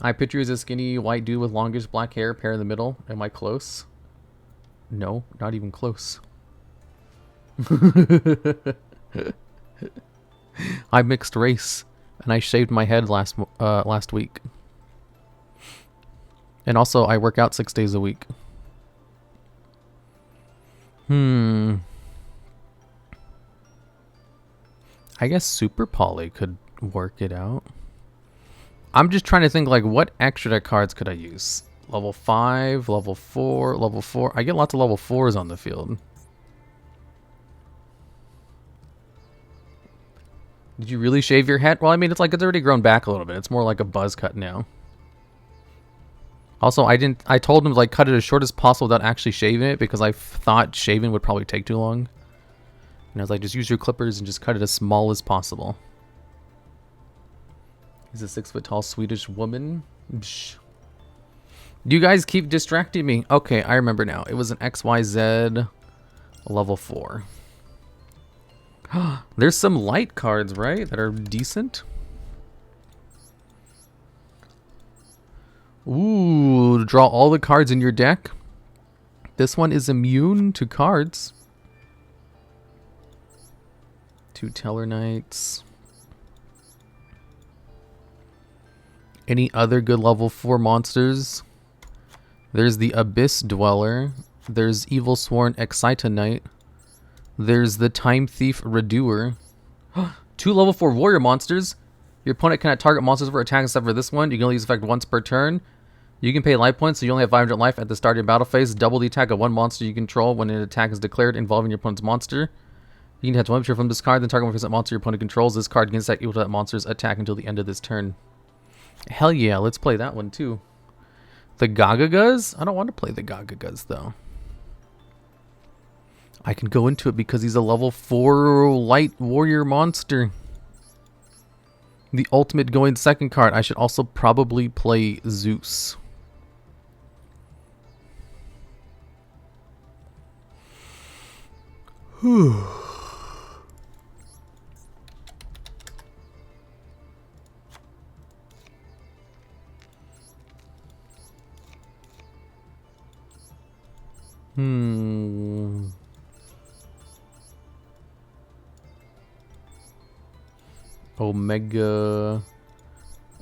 Speaker 1: I picture you as a skinny white dude with longish black hair, pair in the middle. Am I close? No, not even close. I'm mixed race, and I shaved my head last week. And also, I work out 6 days a week. I guess Super Poly could work it out. I'm just trying to think, like, what extra deck cards could I use? Level 5, level 4, level 4. I get lots of level 4s on the field. Did you really shave your head? Well, I mean, it's already grown back a little bit. It's more like a buzz cut now. Also, I told him to, like, cut it as short as possible without actually shaving it because I thought shaving would probably take too long. And I was like, just use your clippers and just cut it as small as possible. He's a 6 foot tall Swedish woman. Psh. You guys keep distracting me. Okay, I remember now. It was an XYZ level 4. There's some light cards, right? That are decent. Ooh, draw all the cards in your deck. This one is immune to cards. 2 Teller Knights. Any other good level 4 monsters? There's the Abyss Dweller. There's Evil Sworn Excita Knight. There's the Time Thief Redoer. 2 level 4 warrior monsters. Your opponent cannot target monsters for attack except for this one. You can only use effect once per turn. You can pay life points, so you only have 500 life at the start of your battle phase. Double the attack of one monster you control when an attack is declared involving your opponent's monster. You can attach one feature from this card, then target one monster your opponent controls. This card gains attack equal to that monster's attack until the end of this turn. Hell yeah, let's play that one too. The Gagagas? I don't want to play the Gagagas though. I can go into it because he's a level 4 light warrior monster. The ultimate going second card. I should also probably play Zeus. Whew.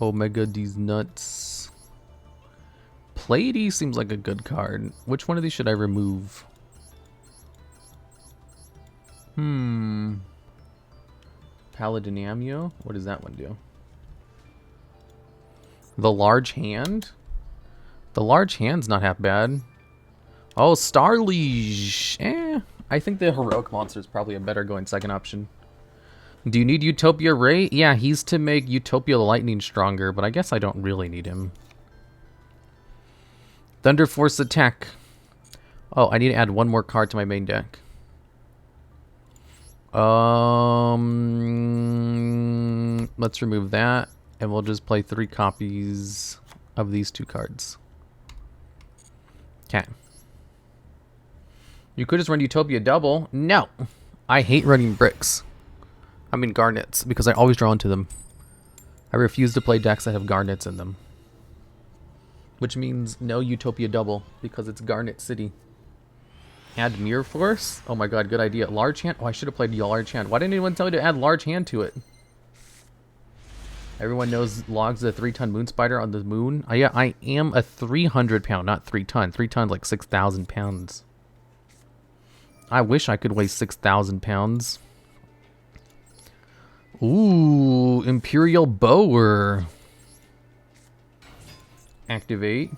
Speaker 1: Omega these nuts. Plady seems like a good card. Which one of these should I remove? Paladinamio? What does that one do? The large hand? The large hand's not half bad. Oh, Starliege. I think the heroic monster is probably a better going second option. Do you need Utopia Ray? Yeah, he's to make Utopia Lightning stronger, but I guess I don't really need him. Thunderforce attack. Oh, I need to add one more card to my main deck. Let's remove that, and we'll just play 3 copies of these 2 cards. Okay. You could just run Utopia double. No. I hate running bricks. I mean garnets, because I always draw into them. I refuse to play decks that have garnets in them. Which means no Utopia double, because it's Garnet City. Add Mirror Force? Oh my god, good idea. Large hand? Oh, I should have played large hand. Why didn't anyone tell me to add large hand to it? Everyone knows Logs is a 3-ton moon spider on the moon. Yeah, I am a 300 pound, not 3 ton. 3 tons like 6,000 pounds. I wish I could weigh 6,000 pounds. Ooh, Imperial Bower. Activate.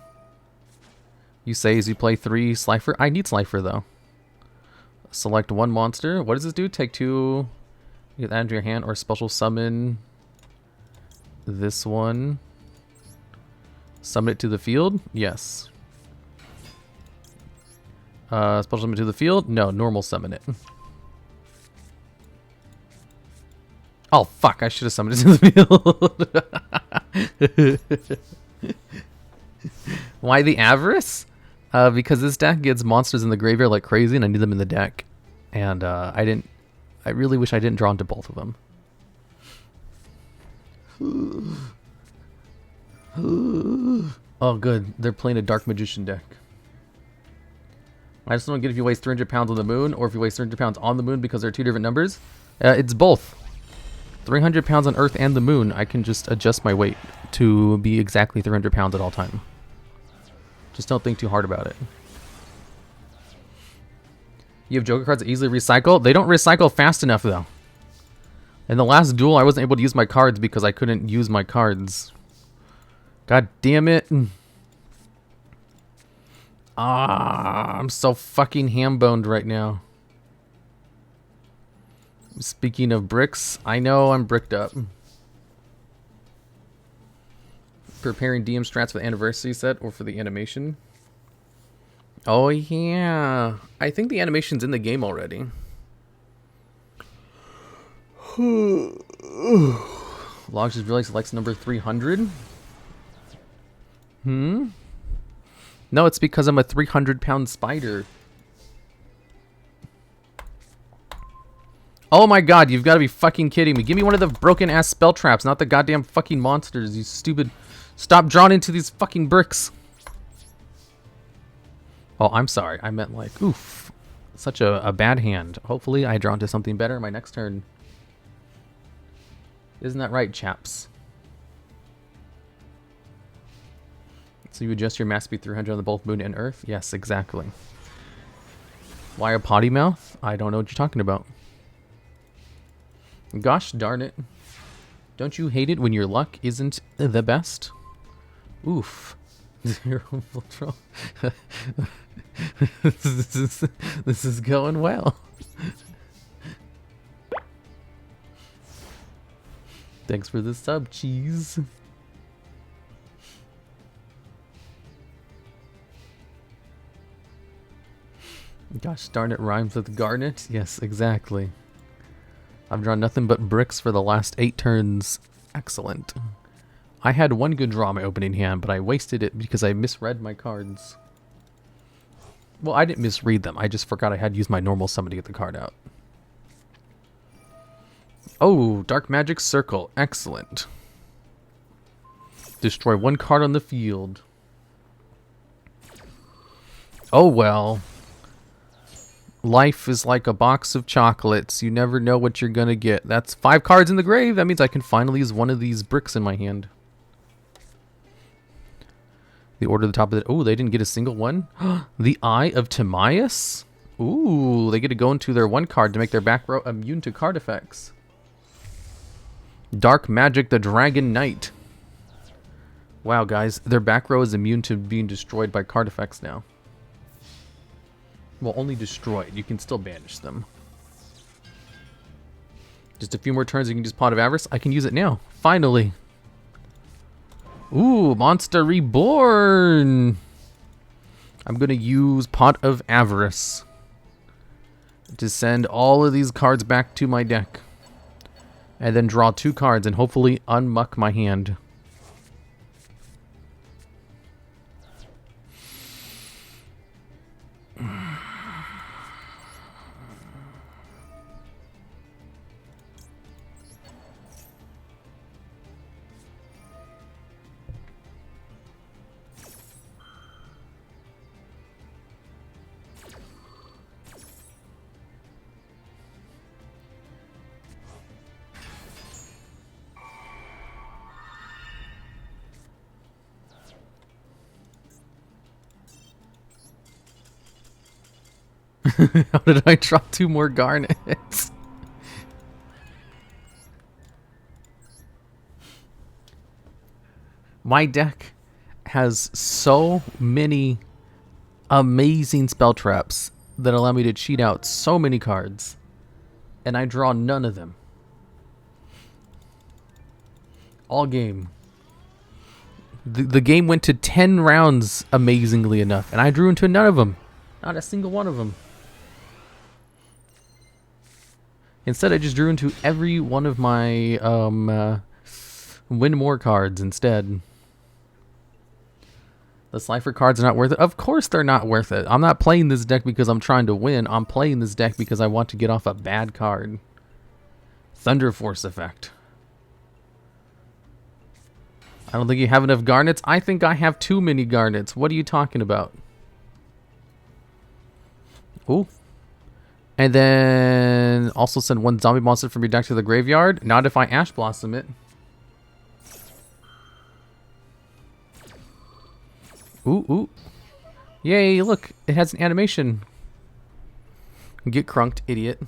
Speaker 1: You say as you play 3 Slifer. I need Slifer though. Select 1 monster. What does this do? Take 2. You can add to your hand or special summon this one. Summon it to the field? Yes. Special summon to the field? No, normal summon it. Oh fuck, I should have summoned it to the field. Why the Avarice? Because this deck gets monsters in the graveyard like crazy and I need them in the deck. And I really wish I didn't draw into both of them. Oh good, they're playing a Dark Magician deck. I just don't get if you waste 300 pounds on the moon or if you waste 300 pounds on the moon because they're 2 different numbers. It's both. 300 pounds on Earth and the moon, I can just adjust my weight to be exactly 300 pounds at all time. Just don't think too hard about it. You have Joker cards that easily recycle? They don't recycle fast enough though. In the last duel, I wasn't able to use my cards because I couldn't use my cards. God damn it. I'm so fucking ham-boned right now. Speaking of bricks, I know I'm bricked up. Preparing DM strats for the anniversary set or for the animation. Oh yeah. I think the animation's in the game already. Logs just realized he likes number 300. No, it's because I'm a 300-pound spider. Oh my god, you've got to be fucking kidding me. Give me one of the broken-ass spell traps, not the goddamn fucking monsters, you stupid... Stop drawing into these fucking bricks. Oh, I'm sorry. I meant like, oof. Such a bad hand. Hopefully I draw into something better my next turn. Isn't that right, chaps? So you adjust your mass speed 300 on the both moon and earth? Yes, exactly. Why a potty mouth? I don't know what you're talking about. Gosh darn it. Don't you hate it when your luck isn't the best? Oof. Zero control. This is going well. Thanks for the sub, cheese. Gosh darn it, rhymes with garnet? Yes, exactly. I've drawn nothing but bricks for the last 8 turns. Excellent. I had one good draw in my opening hand, but I wasted it because I misread my cards. Well, I didn't misread them. I just forgot I had used my normal summon to get the card out. Oh, Dark Magic Circle. Excellent. Destroy 1 card on the field. Oh well. Life is like a box of chocolates. You never know what you're gonna get. That's 5 cards in the grave. That means I can finally use one of these bricks in my hand. The order at the top of it. Oh, they didn't get a single one. The Eye of Timaeus? Ooh, they get to go into their 1 card to make their back row immune to card effects. Dark Magic the Dragon Knight. Wow, guys. Their back row is immune to being destroyed by card effects now. Well, only destroyed. You can still banish them. Just a few more turns, you can use Pot of Avarice. I can use it now. Finally. Ooh, Monster Reborn. I'm going to use Pot of Avarice to send all of these cards back to my deck. And then draw 2 cards and hopefully unmuck my hand. How did I draw 2 more garnets? My deck has so many amazing spell traps that allow me to cheat out so many cards. And I draw none of them. All game. The game went to 10 rounds amazingly enough. And I drew into none of them. Not a single one of them. Instead, I just drew into every one of my win more cards instead. The Slifer cards are not worth it. Of course they're not worth it. I'm not playing this deck because I'm trying to win. I'm playing this deck because I want to get off a bad card. Thunderforce effect. I don't think you have enough garnets. I think I have too many garnets. What are you talking about? Ooh. And then also send 1 zombie monster from your deck to the graveyard. Not if I Ash Blossom it. Ooh, ooh. Yay, look. It has an animation. Get crunked, idiot.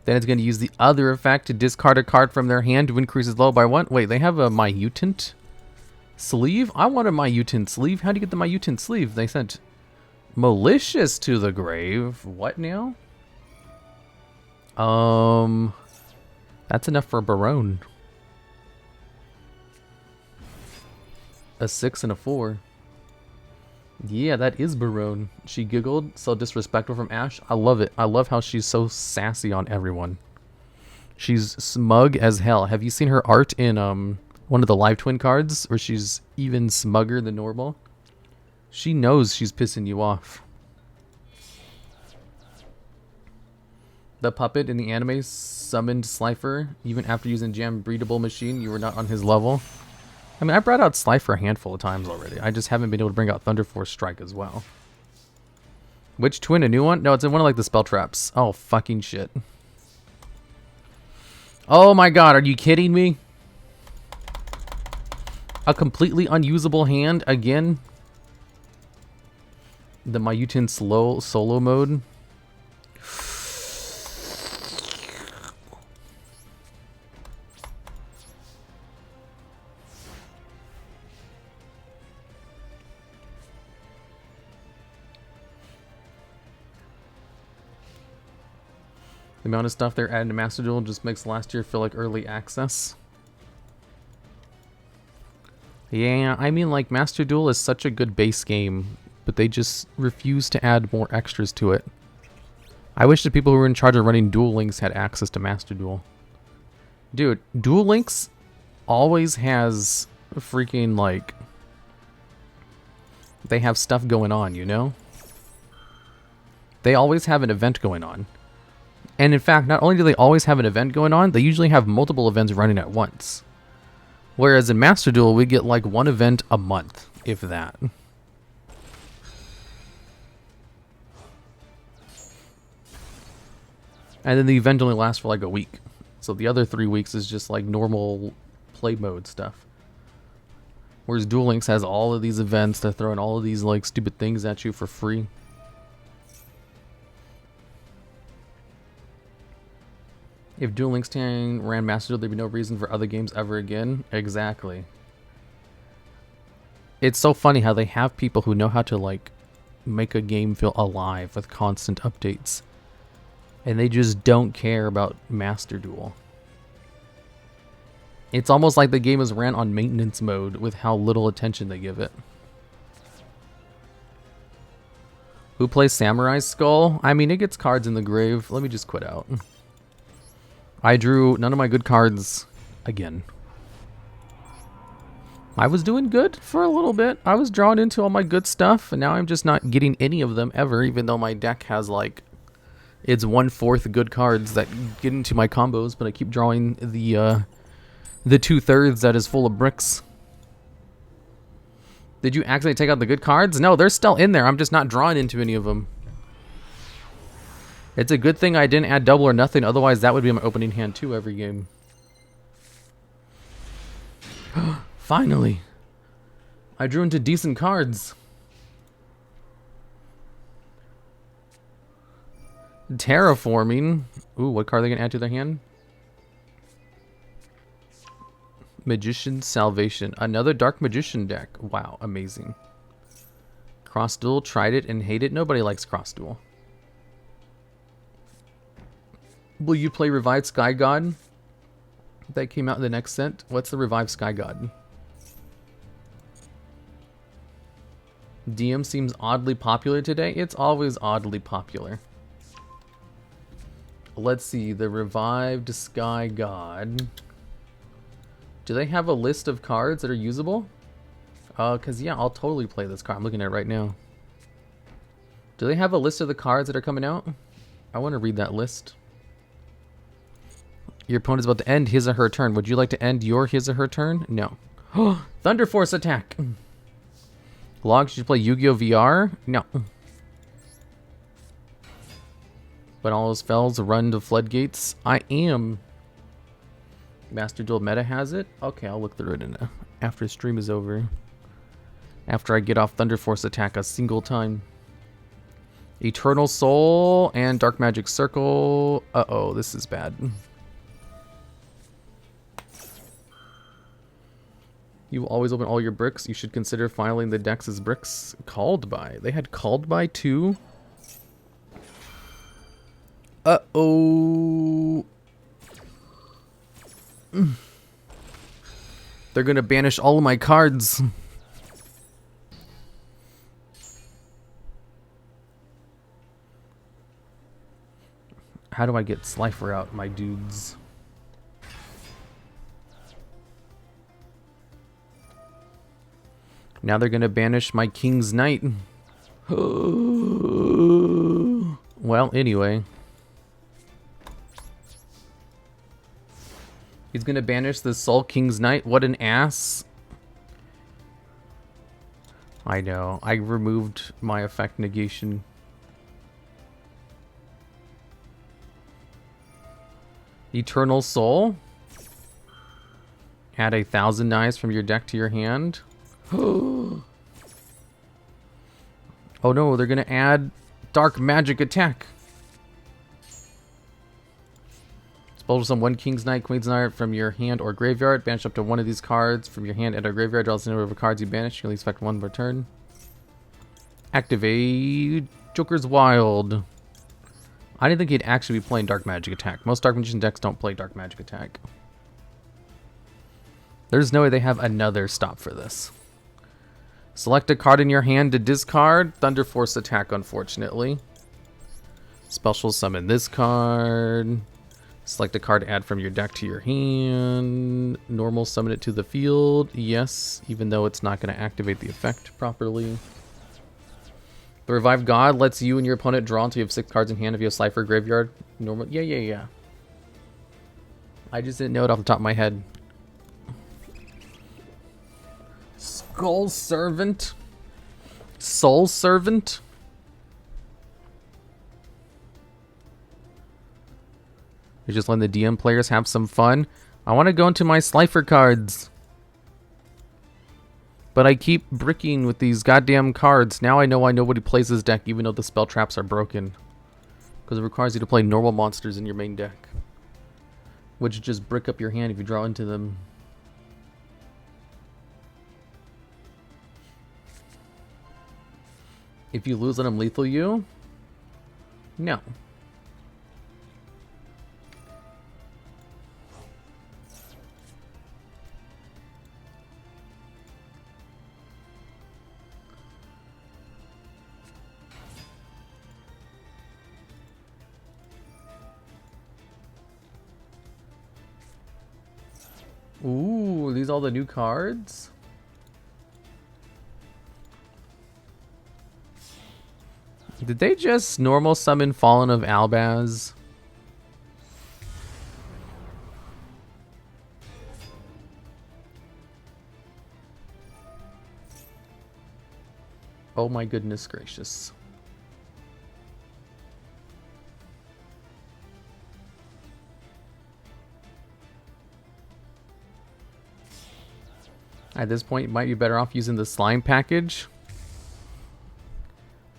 Speaker 1: Then it's going to use the other effect to discard a card from their hand to increase its low by 1. Wait, they have a Myutant sleeve? I want a Myutant sleeve. How do you get the Myutant sleeve? They sent Malicious to the grave. What now? That's enough for Barone. A 6 and a 4. Yeah, that is Barone. She giggled. So disrespectful from Ash. I love it. I love how she's so sassy on everyone. She's smug as hell. Have you seen her art in one of the Live Twin cards where she's even smugger than normal? She knows she's pissing you off. The puppet in the anime summoned Slifer. Even after using Jam Breedable Machine, you were not on his level. I mean, I brought out Slifer a handful of times already. I just haven't been able to bring out Thunderforce Strike as well. Which twin? A new one? No, it's in one of like the spell traps. Oh, fucking shit. Oh my god, are you kidding me? A completely unusable hand again? The Myutin slow solo mode. The amount of stuff they're adding to Master Duel just makes last year feel like early access. Yeah, I mean, like, Master Duel is such a good base game, but they just refuse to add more extras to it. I wish the people who were in charge of running Duel Links had access to Master Duel. Dude, Duel Links always has freaking, like, they have stuff going on, you know? They always have an event going on. And in fact, not only do they always have an event going on, they usually have multiple events running at once. Whereas in Master Duel, we get like one event a month, if that. And then the event only lasts for like a week. So the other 3 weeks is just like normal play mode stuff. Whereas Duel Links has all of these events, they're throwing all of these like stupid things at you for free. If Duel Links ran Master Duel, there'd be no reason for other games ever again. Exactly. It's so funny how they have people who know how to like make a game feel alive with constant updates. And they just don't care about Master Duel. It's almost like the game is ran on maintenance mode with how little attention they give it. Who plays Samurai Skull? I mean, it gets cards in the grave. Let me just quit out. I drew none of my good cards again. I was doing good for a little bit. I was drawn into all my good stuff, and now I'm just not getting any of them ever, even though my deck has like it's 1/4 good cards that get into my combos, but I keep drawing the 2/3 that is full of bricks. Did you accidentally take out the good cards? No, they're still in there. I'm just not drawing into any of them. It's a good thing I didn't add double or nothing, otherwise that would be my opening hand too every game. Finally. I drew into decent cards. Terraforming. Ooh, what card are they gonna add to their hand? Magician's Salvation. Another Dark Magician deck. Wow, amazing. Cross Duel, tried it and hate it. Nobody likes Cross Duel. Will you play Revived Sky God? That came out in the next set. What's the Revived Sky God? DM seems oddly popular today. It's always oddly popular. Let's see, the Revived Sky God. Do they have a list of cards that are usable? Cause yeah, I'll totally play this card. I'm looking at it right now. Do they have a list of the cards that are coming out? I want to read that list. Your opponent's about to end his or her turn. Would you like to end your his or her turn? No. Thunderforce attack. Logs, should you play Yu-Gi-Oh! VR? No. But all those spells run to floodgates. I am. Master Duel Meta has it? Okay, I'll look through it after stream is over. After I get off Thunderforce attack a single time. Eternal Soul and Dark Magic Circle. Uh-oh, this is bad. You will always open all your bricks. You should consider filing the decks as bricks. Called by. They had called by too? Uh-oh. They're gonna banish all of my cards. How do I get Slifer out, my dudes? Now they're gonna banish my King's Knight. Well, anyway. He's gonna banish the Soul King's Knight. What an ass. I know. I removed my effect negation. Eternal Soul. Add 1,000 knives from your deck to your hand. Oh no, they're gonna add Dark Magic Attack. Spell some 1 King's Knight, Queen's Knight from your hand or graveyard. Banish up to 1 of these cards from your hand and or graveyard. Draw the number of cards you banish. You can only expect 1 per turn. Activate Joker's Wild. I didn't think he'd actually be playing Dark Magic Attack. Most Dark Magician decks don't play Dark Magic Attack. There's no way they have another stop for this. Select a card in your hand to discard. Thunderforce attack, unfortunately. Special summon this card. Select a card to add from your deck to your hand. Normal summon it to the field. Yes, even though it's not going to activate the effect properly. The Revived God lets you and your opponent draw until you have 6 cards in hand if you have Slifer graveyard. Normal. Yeah. I just didn't know it off the top of my head. Skull Servant. Soul Servant. You're just letting the DM players have some fun. I want to go into my Slifer cards. But I keep bricking with these goddamn cards. Now I know why nobody plays this deck even though the spell traps are broken. Because it requires you to play normal monsters in your main deck. Which just brick up your hand if you draw into them. If you lose, let them lethal you? No. Ooh, these all the new cards? Did they just normal summon Fallen of Albaz? Oh my goodness gracious. At this point, you might be better off using the slime package.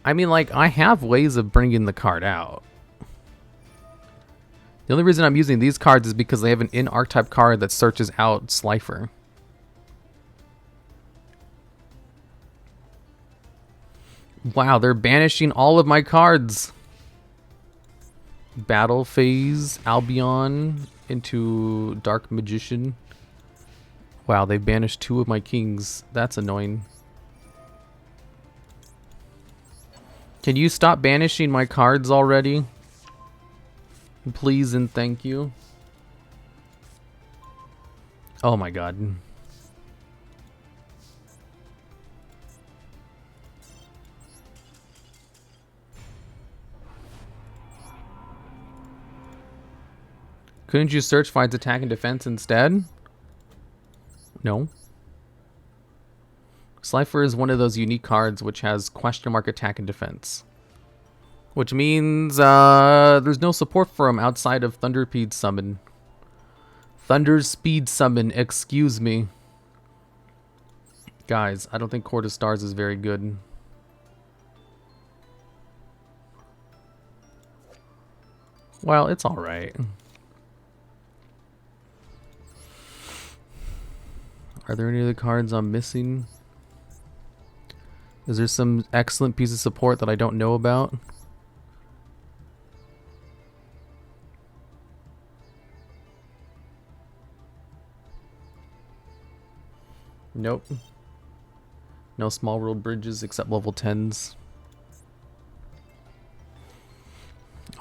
Speaker 1: I mean, like, I have ways of bringing the card out. The only reason I'm using these cards is because they have an in-archetype card that searches out Slifer. Wow, they're banishing all of my cards. Battle Phase, Albion into Dark Magician. Wow, they banished 2 of my kings. That's annoying. Can you stop banishing my cards already? Please and thank you. Oh my god. Couldn't you search finds attack and defense instead? No. Slifer is one of those unique cards which has question mark attack and defense. Which means there's no support for him outside of Thunderspeed Summon. Thunderspeed Summon, excuse me. Guys, I don't think Court of Stars is very good. Well, it's alright. Are there any other cards I'm missing? Is there some excellent piece of support that I don't know about? Nope. No small world bridges except level 10s.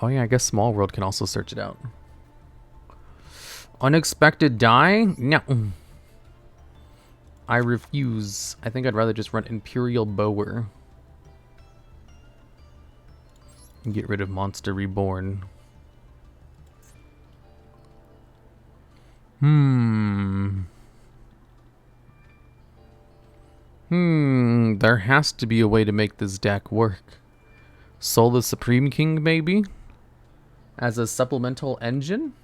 Speaker 1: Oh yeah, I guess small world can also search it out. Unexpected die? No. I refuse. I think I'd rather just run Imperial Bower. And get rid of Monster Reborn. There has to be a way to make this deck work. Soul the Supreme King, maybe? As a supplemental engine?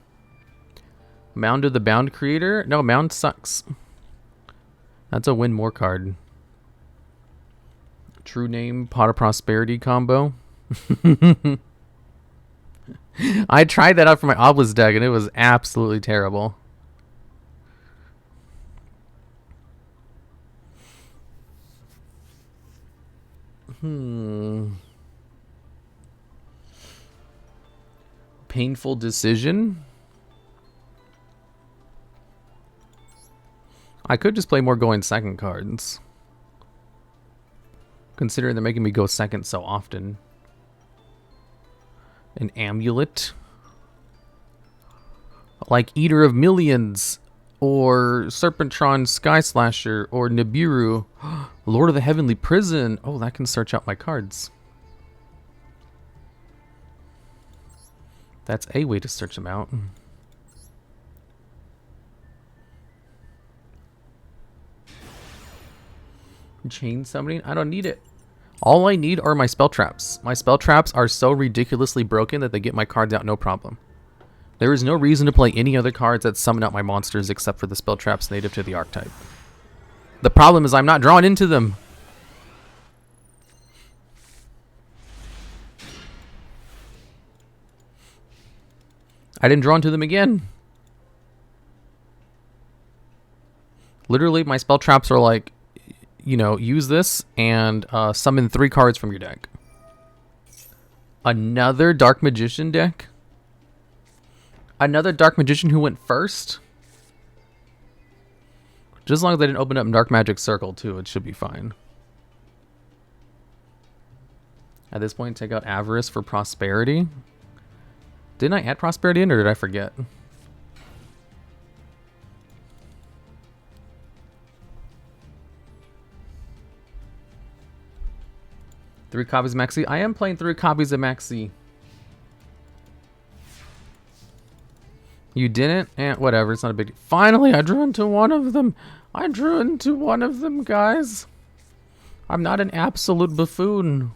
Speaker 1: Mound of the Bound Creator? No, Mound sucks. That's a win more card. True Name, Pot of Prosperity combo. I tried that out for my Obelisk deck and it was absolutely terrible. Painful Decision. I could just play more going second cards. Considering they're making me go second so often. An Amulet. Like Eater of Millions. Or Serpentron Sky Slasher. Or Nibiru. Lord of the Heavenly Prison. Oh, that can search out my cards. That's a way to search them out. Chain summoning? I don't need it. All I need are my spell traps. My spell traps are so ridiculously broken that they get my cards out no problem. There is no reason to play any other cards that summon out my monsters except for the spell traps native to the archetype. The problem is I'm not drawn into them. I didn't draw into them again. Literally, my spell traps are like, you know, use this and summon 3 cards from your deck. Another Dark Magician deck? Another Dark Magician who went first? Just as long as they didn't open up Dark Magic Circle too, it should be fine. At this point, take out Avarice for Prosperity. Didn't I add Prosperity in or did I forget? 3 copies of Maxi. I am playing 3 copies of Maxi. You didn't? Whatever, it's not a big deal. Finally, I drew into one of them. I drew into one of them, guys. I'm not an absolute buffoon.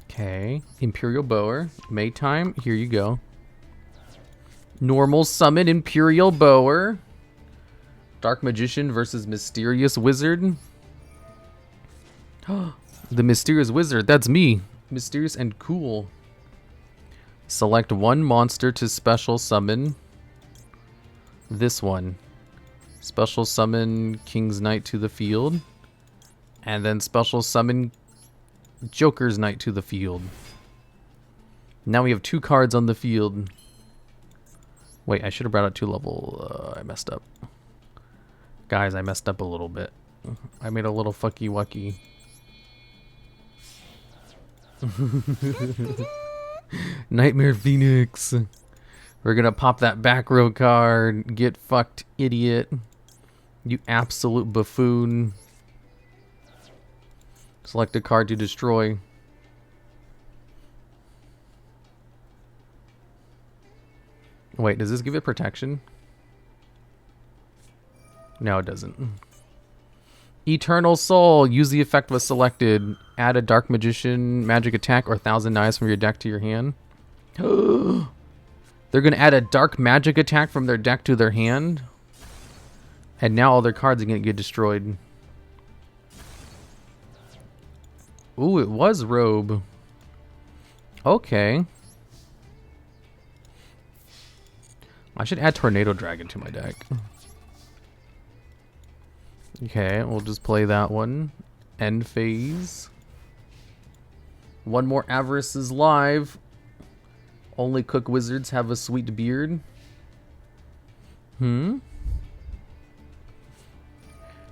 Speaker 1: Okay. Imperial Bower. Maytime. Here you go. Normal summon Imperial Bower. Dark Magician versus Mysterious Wizard. The Mysterious Wizard. That's me. Mysterious and cool. Select one monster to special summon. This one. Special summon King's Knight to the field. And then special summon Joker's Knight to the field. Now we have 2 cards on the field. Wait, I should have brought out 2 level. I messed up. Guys, I messed up a little bit. I made a little fucky wucky. Nightmare Phoenix. We're gonna pop that back row card. Get fucked, idiot. You absolute buffoon. Select a card to destroy. Wait, does this give it protection? No, it doesn't. Eternal Soul. Use the effect was selected. Add a Dark Magician magic attack or 1,000 knives from your deck to your hand. They're going to add a Dark Magic attack from their deck to their hand. And now all their cards are going to get destroyed. Ooh, it was Robe. Okay. I should add Tornado Dragon to my deck. Okay, we'll just play that one. End phase. One more Avarice is live. Only Cook Wizards have a sweet beard.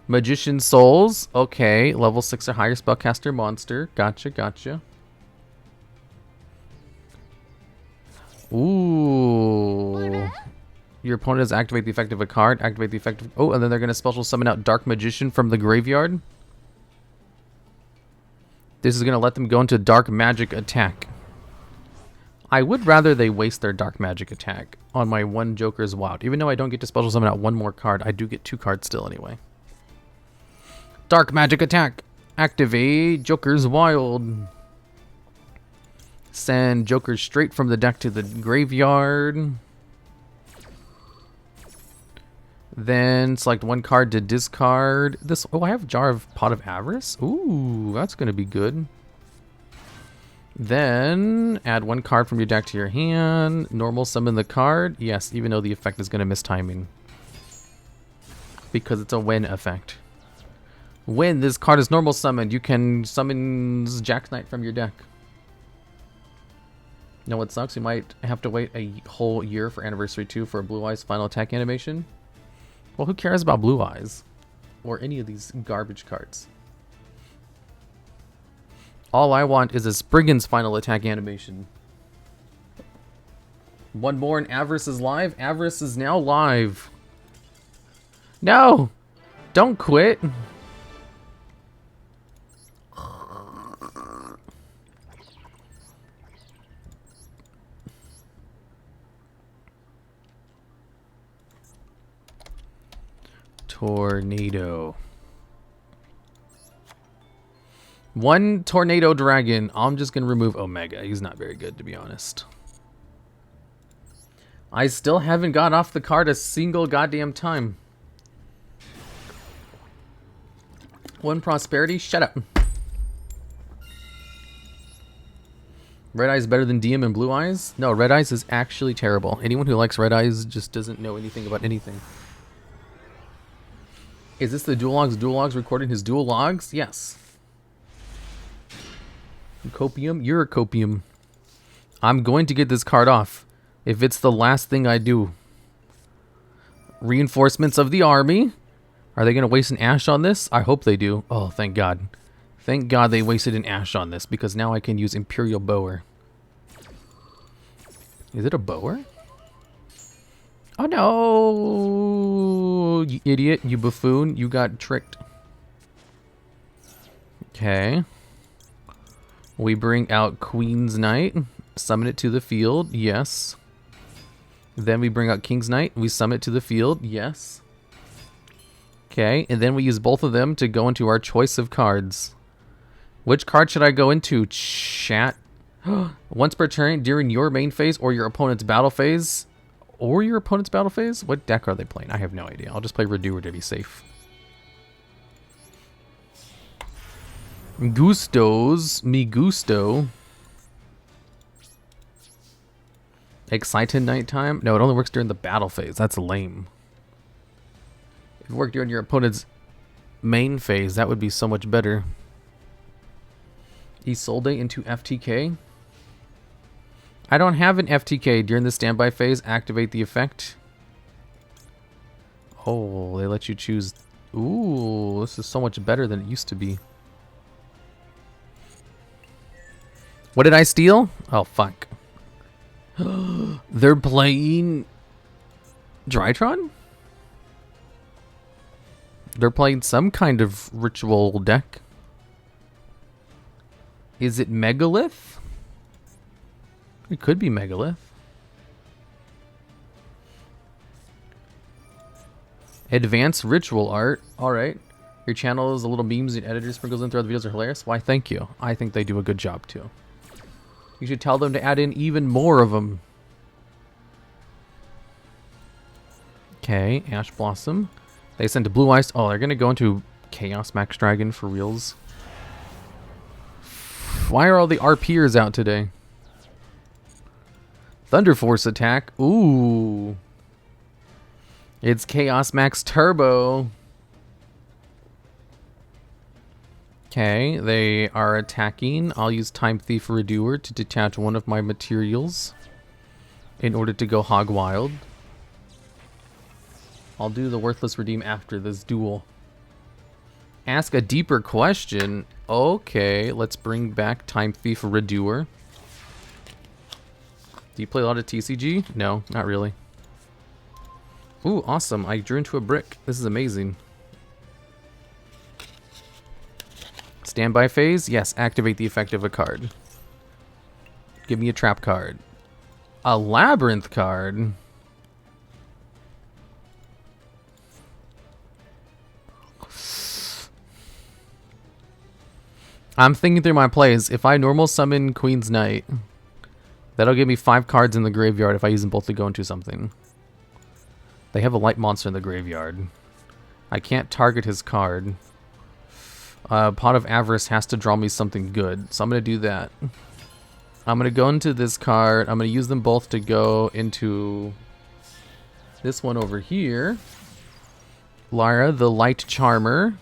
Speaker 1: Magician Souls. Okay, level 6 or higher spellcaster monster. Gotcha, gotcha. Ooh. Your opponent has activate the effect of a card. Activate the effect of... Oh, and then they're going to special summon out Dark Magician from the graveyard. This is going to let them go into Dark Magic attack. I would rather they waste their Dark Magic attack on my one Joker's Wild. Even though I don't get to special summon out one more card, I do get 2 cards still anyway. Dark Magic attack. Activate Joker's Wild. Send Joker straight from the deck to the graveyard. Then select one card to discard. This. Oh, I have Jar of Pot of Avarice. Ooh, that's going to be good. Then add one card from your deck to your hand. Normal summon the card. Yes, even though the effect is going to miss timing. Because it's a when effect. When this card is normal summoned, you can summon Jack Knight from your deck. You know what sucks? You might have to wait a whole year for Anniversary 2 for a Blue Eyes final attack animation. Well, who cares about Blue Eyes? Or any of these garbage cards? All I want is a Spriggan's final attack animation. One more and Avarice is live. Avarice is now live. No! Don't quit. Tornado. One Tornado Dragon. I'm just going to remove Omega. He's not very good, to be honest. I still haven't got off the card a single goddamn time. One Prosperity. Shut up. Red Eyes better than DM and Blue Eyes? No, Red Eyes is actually terrible. Anyone who likes Red Eyes just doesn't know anything about anything. Is this the DuelLogs recording his Duel Logs? Yes. Copium? You're a copium. I'm going to get this card off. If it's the last thing I do. Reinforcements of the army. Are they going to waste an Ash on this? I hope they do. Oh, thank God. Thank God they wasted an Ash on this, because now I can use Imperial Bower. Is it a Bower? Oh no! You idiot, you buffoon, you got tricked. Okay. We bring out Queen's Knight. Summon it to the field. Yes. Then we bring out King's Knight. We summon it to the field. Yes. Okay. And then we use both of them to go into our choice of cards. Which card should I go into? Chat. Once per turn during your main phase or your opponent's battle phase. Or your opponent's battle phase? What deck are they playing? I have no idea. I'll just play Redoer to be safe. Gustos. Me gusto. Excited nighttime? No, it only works during the battle phase. That's lame. If it worked during your opponent's main phase, that would be so much better. Isolde into FTK. I don't have an FTK. During the standby phase, activate the effect. Oh, they let you choose. Ooh, this is so much better than it used to be. What did I steal? Oh, fuck. They're playing Drytron? They're playing some kind of ritual deck. Is it Megalith? It could be Megalith. Advanced ritual art. Alright. Your channel's a little memes and editor sprinkles in throughout the videos are hilarious. Why, thank you. I think they do a good job too. You should tell them to add in even more of them. Okay, Ash Blossom. They sent to Blue Eyes. Oh, they're going to go into Chaos Max Dragon for reals. Why are all the RPers out today? Thunderforce attack. Ooh. It's Chaos Max Turbo. Okay, they are attacking. I'll use Time Thief Redoer to detach one of my materials in order to go hog wild. I'll do the Worthless Redeem after this duel. Ask a deeper question. Okay, let's bring back Time Thief Redoer. Do you play a lot of TCG? No, not really. Ooh, awesome. I drew into a brick. This is amazing. Standby phase? Yes, activate the effect of a card. Give me a trap card. A labyrinth card? I'm thinking through my plays. If I normal summon Queen's Knight, that'll give me 5 cards in the graveyard if I use them both to go into something. They have a light monster in the graveyard. I can't target his card. Pot of Avarice has to draw me something good, so I'm going to do that. I'm going to go into this card. I'm going to use them both to go into this one over here. Lyra, the Light Charmer.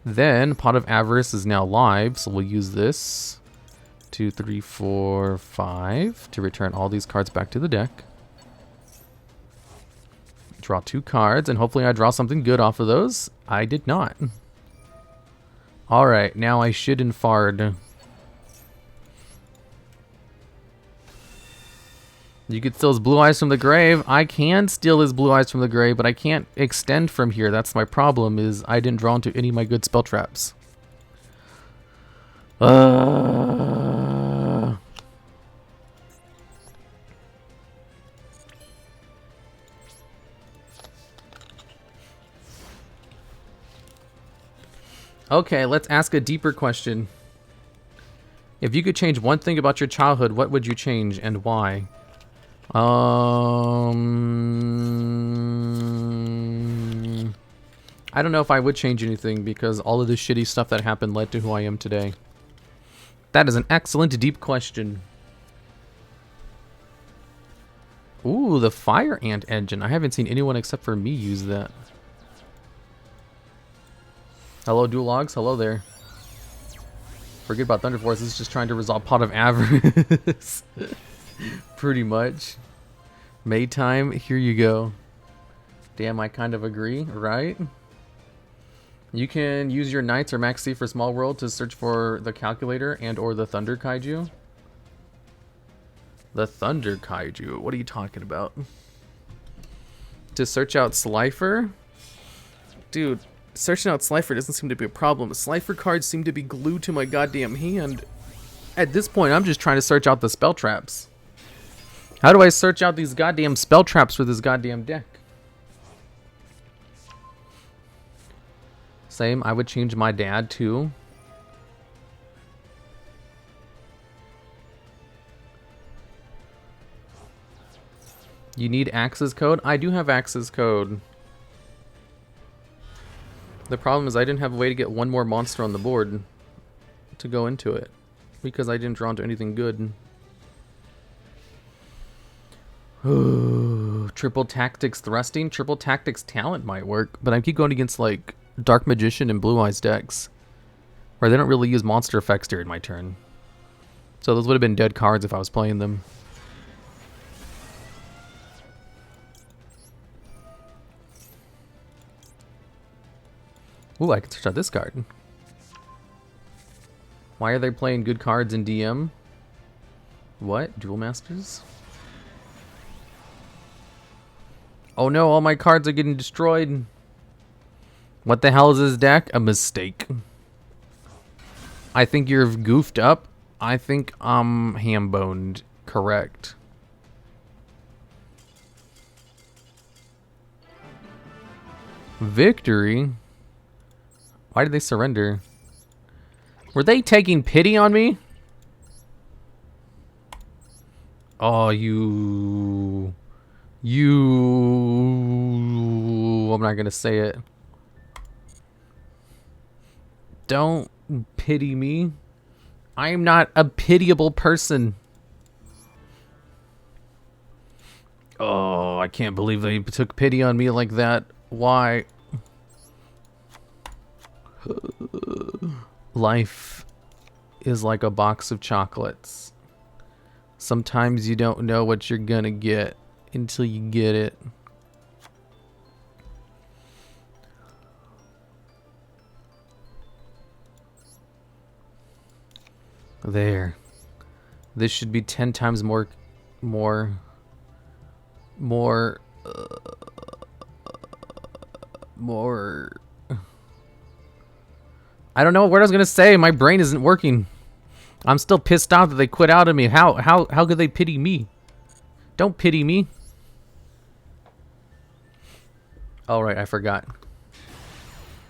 Speaker 1: Then Pot of Avarice is now live, so we'll use this. 2, 3, 4, 5 to return all these cards back to the deck. Draw 2 cards, and hopefully I draw something good off of those. I did not. Alright, now I should infard. You could steal his Blue Eyes from the grave. I can steal his Blue Eyes from the grave, but I can't extend from here. That's my problem, is I didn't draw into any of my good spell traps. Okay, let's ask a deeper question. If you could change one thing about your childhood, what would you change and why? I don't know if I would change anything because all of the shitty stuff that happened led to who I am today. That is an excellent deep question. Ooh, the Fire Ant engine. I haven't seen anyone except for me use that. Hello, DuelLogs. Hello there. Forget about Thunderforce. This is just trying to resolve Pot of Avarice. Pretty much. Maytime, here you go. Damn, I kind of agree, right? You can use your Knights or Max C for Small World to search for the Calculator and or the Thunder Kaiju. The Thunder Kaiju? What are you talking about? To search out Slifer? Dude, Searching out Slifer doesn't seem to be a problem. Slifer cards seem to be glued to my goddamn hand. At this point, I'm just trying to search out the spell traps. How do I search out these goddamn spell traps for this goddamn deck? Same, I would change my dad too. You need access code? I do have access code. The problem is I didn't have a way to get one more monster on the board to go into it because I didn't draw into anything good. Triple Tactics Thrusting? Triple Tactics Talent might work, but I keep going against like Dark Magician and Blue Eyes decks where they don't really use monster effects during my turn. So those would have been dead cards if I was playing them. Ooh, I can search out this card. Why are they playing good cards in DM? What? Duel Masters? Oh no, all my cards are getting destroyed. What the hell is this deck? A mistake. I think you're goofed up. I think I'm ham-boned. Correct. Victory? Why did they surrender? Were they taking pity on me? Oh, you... I'm not gonna say it. Don't pity me. I am not a pitiable person. Oh, I can't believe they took pity on me like that. Why? Life is like a box of chocolates. Sometimes you don't know what you're gonna get until you get it. There. This should be 10 times more I don't know what I was gonna say. My brain isn't working. I'm still pissed off that they quit out of me. How could they pity me? Don't pity me. All right, I forgot.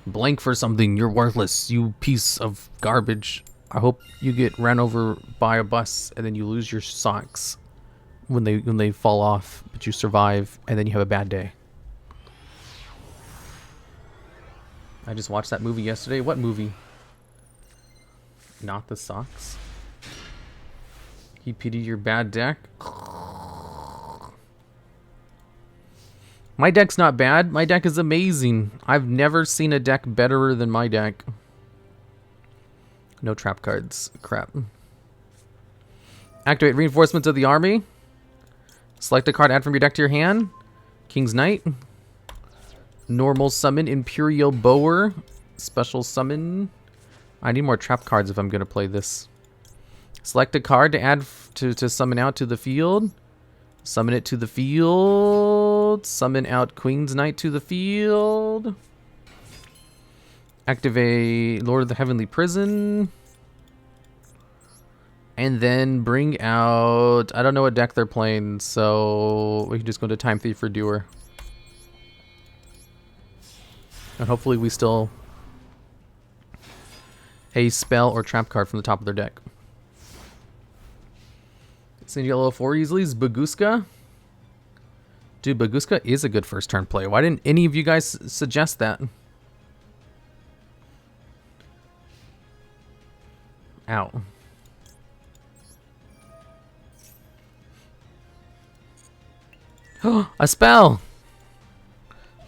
Speaker 1: Blank for something. You're worthless. You piece of garbage. I hope you get ran over by a bus and then you lose your socks when they fall off, but you survive and then you have a bad day. I just watched that movie yesterday. What movie? Not the socks. He pitied your bad deck. My deck's not bad. My deck is amazing. I've never seen a deck better than my deck. No trap cards. Crap. Activate Reinforcements of the Army. Select a card, add from your deck to your hand. King's Knight. Normal summon Imperial Bower. Special summon. I need more trap cards if I'm going to play this. Select a card to add to summon out to the field. Summon it to the field. Summon out Queen's Knight to the field. Activate Lord of the Heavenly Prison. And then bring out... I don't know what deck they're playing, so we can just go to Time Thief for Doer. And hopefully we still... a spell or trap card from the top of their deck. Send yellow 4 easily is Baguska. Dude, Baguska is a good first turn play. Why didn't any of you guys suggest that? Ow. A spell!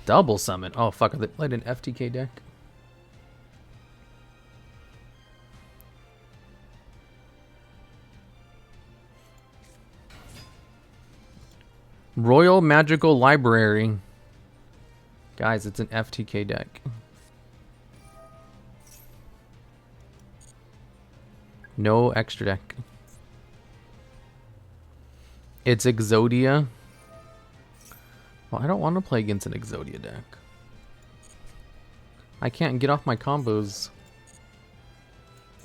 Speaker 1: Double summon. Oh, fuck. They played an FTK deck. Royal Magical Library. Guys, it's an FTK deck. No extra deck. It's Exodia. Well, I don't want to play against an Exodia deck. I can't get off my combos.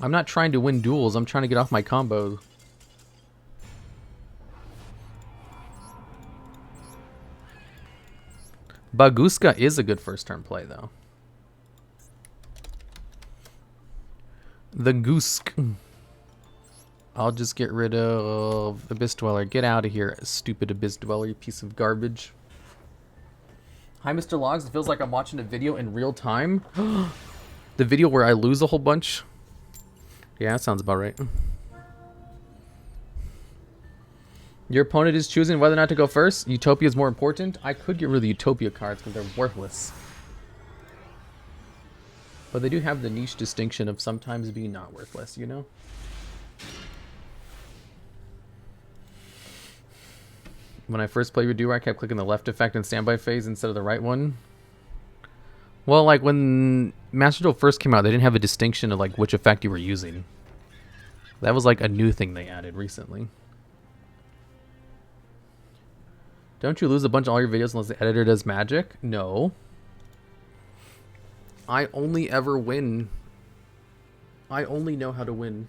Speaker 1: I'm not trying to win duels. I'm trying to get off my combo. Baguska is a good first turn play, though. The Goosk. I'll just get rid of Abyss Dweller. Get out of here, stupid Abyss Dweller, you piece of garbage. Hi, Mr. Logs. It feels like I'm watching a video in real time. The video where I lose a whole bunch. Yeah, that sounds about right. Your opponent is choosing whether or not to go first. Utopia is more important. I could get rid of the Utopia cards because they're worthless. But they do have the niche distinction of sometimes being not worthless, you know? When I first played Redo, I kept clicking the left effect in standby phase instead of the right one. Well, like when Master Duel first came out, they didn't have a distinction of like which effect you were using. That was like a new thing they added recently. Don't you lose a bunch of all your videos unless the editor does magic? No. I only ever win. I only know how to win.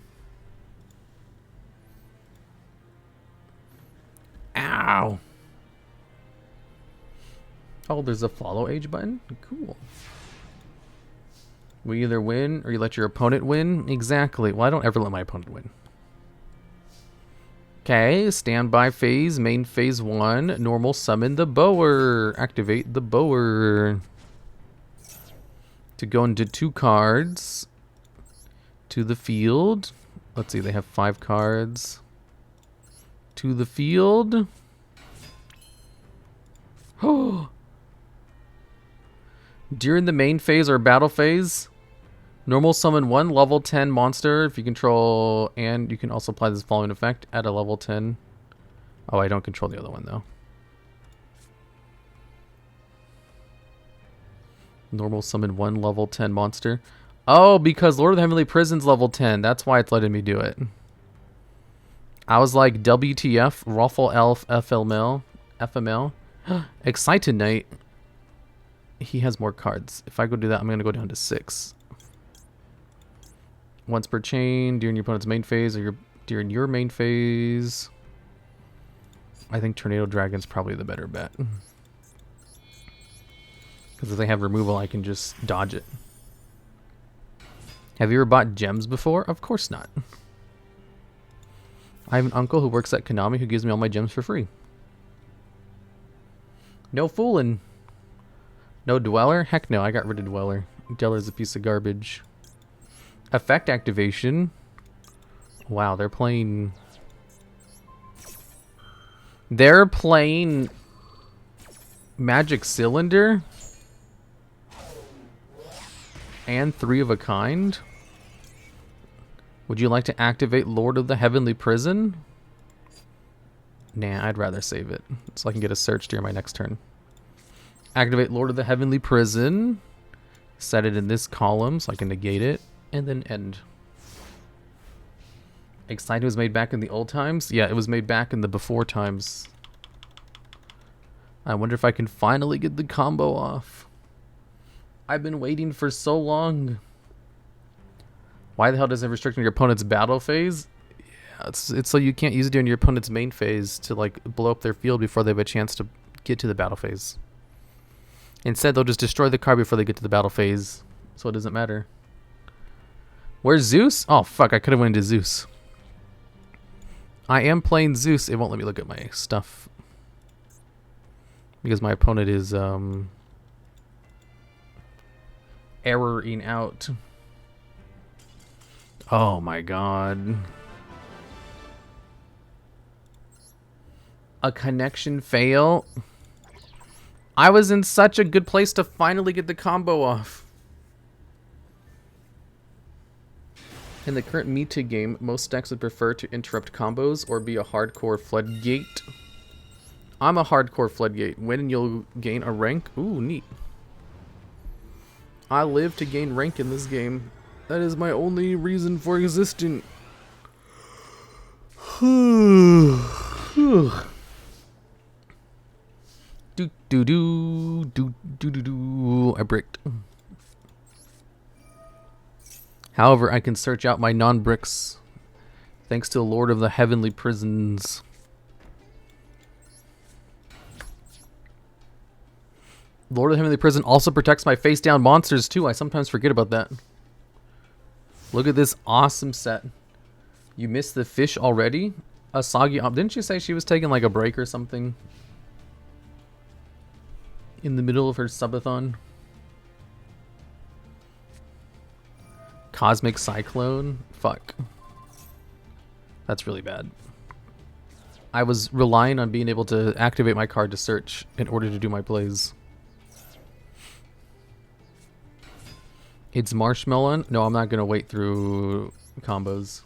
Speaker 1: Ow. Oh, there's a follow age button? Cool. We either win or you let your opponent win? Exactly. Well, I don't ever let my opponent win. Okay, standby phase, main phase 1, normal summon the Bower. Activate the Bower. To go into 2 cards. To the field. Let's see, they have 5 cards. To the field. Oh. During the main phase or battle phase, normal summon 1 level 10 monster if you control, and you can also apply this following effect at a level 10. Oh, I don't control the other one though. Normal summon 1 level 10 monster. Oh, because Lord of the Heavenly Prison's level 10. That's why it's letting me do it. I was like, WTF, Ruffle Elf, FML. Excited Knight. He has more cards. If I go do that, I'm going to go down to 6. Once per chain, during your opponent's main phase, or during your main phase. I think Tornado Dragon's probably the better bet. Because if they have removal, I can just dodge it. Have you ever bought gems before? Of course not. I have an uncle who works at Konami who gives me all my gems for free. No fooling. No Dweller? Heck no, I got rid of Dweller. Dweller's a piece of garbage. Effect activation. Wow, they're playing... They're playing... Magic Cylinder? And 3 of a kind? Would you like to activate Lord of the Heavenly Prison? Nah, I'd rather save it, so I can get a search during my next turn. Activate Lord of the Heavenly Prison. Set it in this column so I can negate it. And then end. Excite was made back in the old times? Yeah, it was made back in the before times. I wonder if I can finally get the combo off. I've been waiting for so long. Why the hell does it restrict your opponent's battle phase? Yeah, it's so you can't use it during your opponent's main phase to like blow up their field before they have a chance to get to the battle phase. Instead, they'll just destroy the card before they get to the battle phase, so it doesn't matter. Where's Zeus? Oh fuck, I could have went into Zeus. I am playing Zeus. It won't let me look at my stuff. Because my opponent is erroring out. Oh my god. A connection fail? I was in such a good place to finally get the combo off. In the current meta game, most decks would prefer to interrupt combos or be a hardcore floodgate. I'm a hardcore floodgate. Win and you'll gain a rank. Ooh, neat. I live to gain rank in this game. That is my only reason for existing. Do do do do do do do. I bricked. However, I can search out my non-bricks thanks to the Lord of the Heavenly Prisons. Lord of the Heavenly Prison also protects my face-down monsters too. I sometimes forget about that. Look at this awesome set. You missed the fish already? Asagi, didn't you say she was taking like a break or something? In the middle of her subathon? Cosmic Cyclone? Fuck. That's really bad. I was relying on being able to activate my card to search in order to do my plays. It's Marshmallow? No, I'm not going to wait through combos.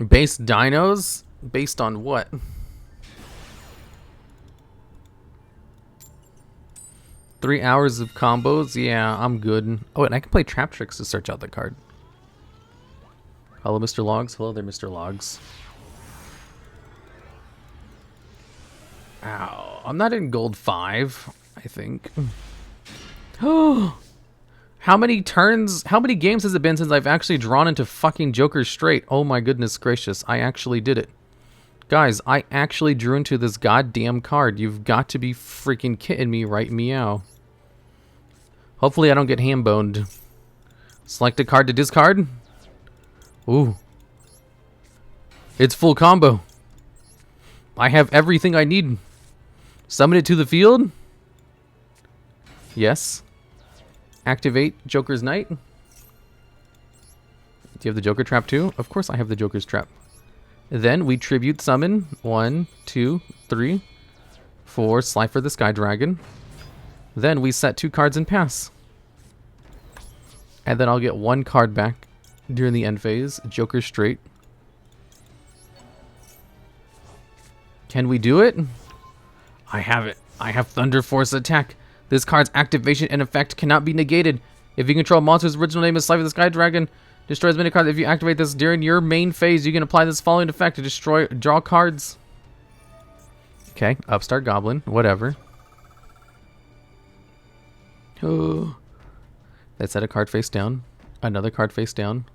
Speaker 1: Base dinos? Based on what? Three hours of combos? Yeah, I'm good. Oh, and I can play Trap Tricks to search out the card. Hello, Mr. Logs. Hello there, Mr. Logs. Ow. I'm not in gold 5, I think. Oh, how many turns, how many games has it been since I've actually drawn into fucking Joker straight? Oh my goodness gracious, I actually did it. Guys, I actually drew into this goddamn card. You've got to be freaking kidding me, right, meow. Hopefully I don't get ham-boned. Select a card to discard. Ooh. It's full combo. I have everything I need. Summon it to the field. Yes. Activate Joker's Knight. Do you have the Joker Trap too? Of course I have the Joker's Trap. Then we tribute summon 1, 2, 3, 4, Slifer the Sky Dragon. Then we set 2 cards and pass. And then I'll get 1 card back during the end phase. Joker straight. Can we do it? I have it. I have Thunderforce attack. This card's activation and effect cannot be negated. If you control a monster's original name is Slifer the Sky Dragon, destroy as many cards. If you activate this during your main phase, you can apply this following effect to destroy, draw cards. Okay, Upstart Goblin, whatever. Oh. Let's set a card face down, another card face down,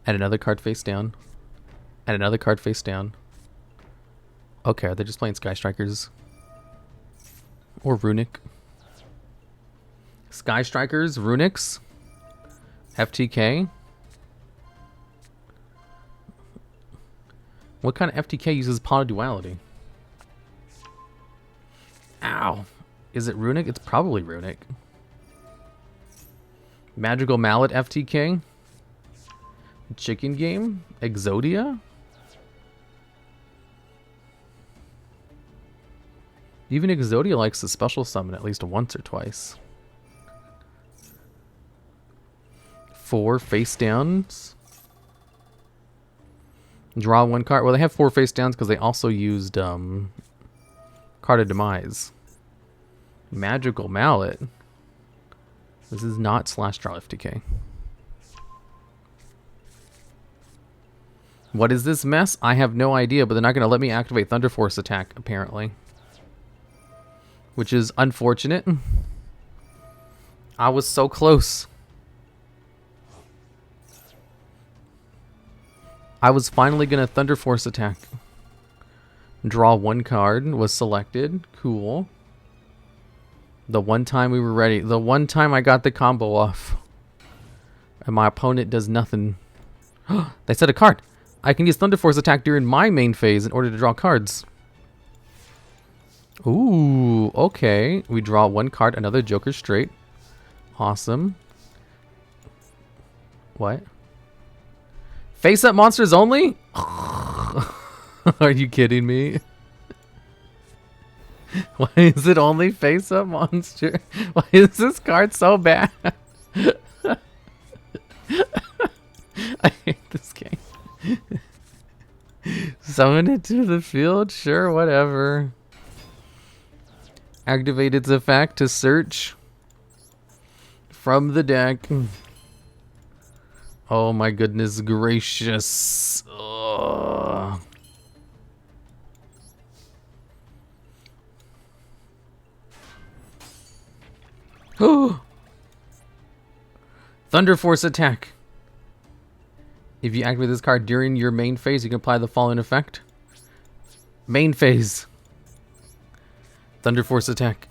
Speaker 1: and another card face down, and another card face down. Okay, they're just playing Sky Strikers. Or Runic. Sky Strikers, Runics, FTK. What kind of FTK uses Polyduality? Ow. Is it Runic? It's probably Runic. Magical Mallet FTK. Chicken Game. Exodia. Even Exodia likes to special summon at least once or twice. 4 face downs. Draw 1 card. Well, they have 4 face downs because they also used Card of Demise. Magical Mallet. This is not slash draw FTK. What is this mess? I have no idea, but they're not going to let me activate Thunderforce attack, apparently. Which is unfortunate. I was so close. I was finally going to Thunderforce attack. Draw 1 card was selected. Cool. The one time we were ready. The one time I got the combo off. And my opponent does nothing. They set a card. I can use Thunderforce attack during my main phase in order to draw cards. Ooh, okay. We draw 1 card, another Joker straight. Awesome. What? Face up monsters only? Are you kidding me? Why is it only face up monster? Why is this card so bad? I hate this game. Summon it to the field? Sure, whatever. Activate its effect to search from the deck. Oh my goodness gracious. Ugh. Thunderforce attack. If you activate this card during your main phase, you can apply the following effect. Main phase. Thunderforce attack.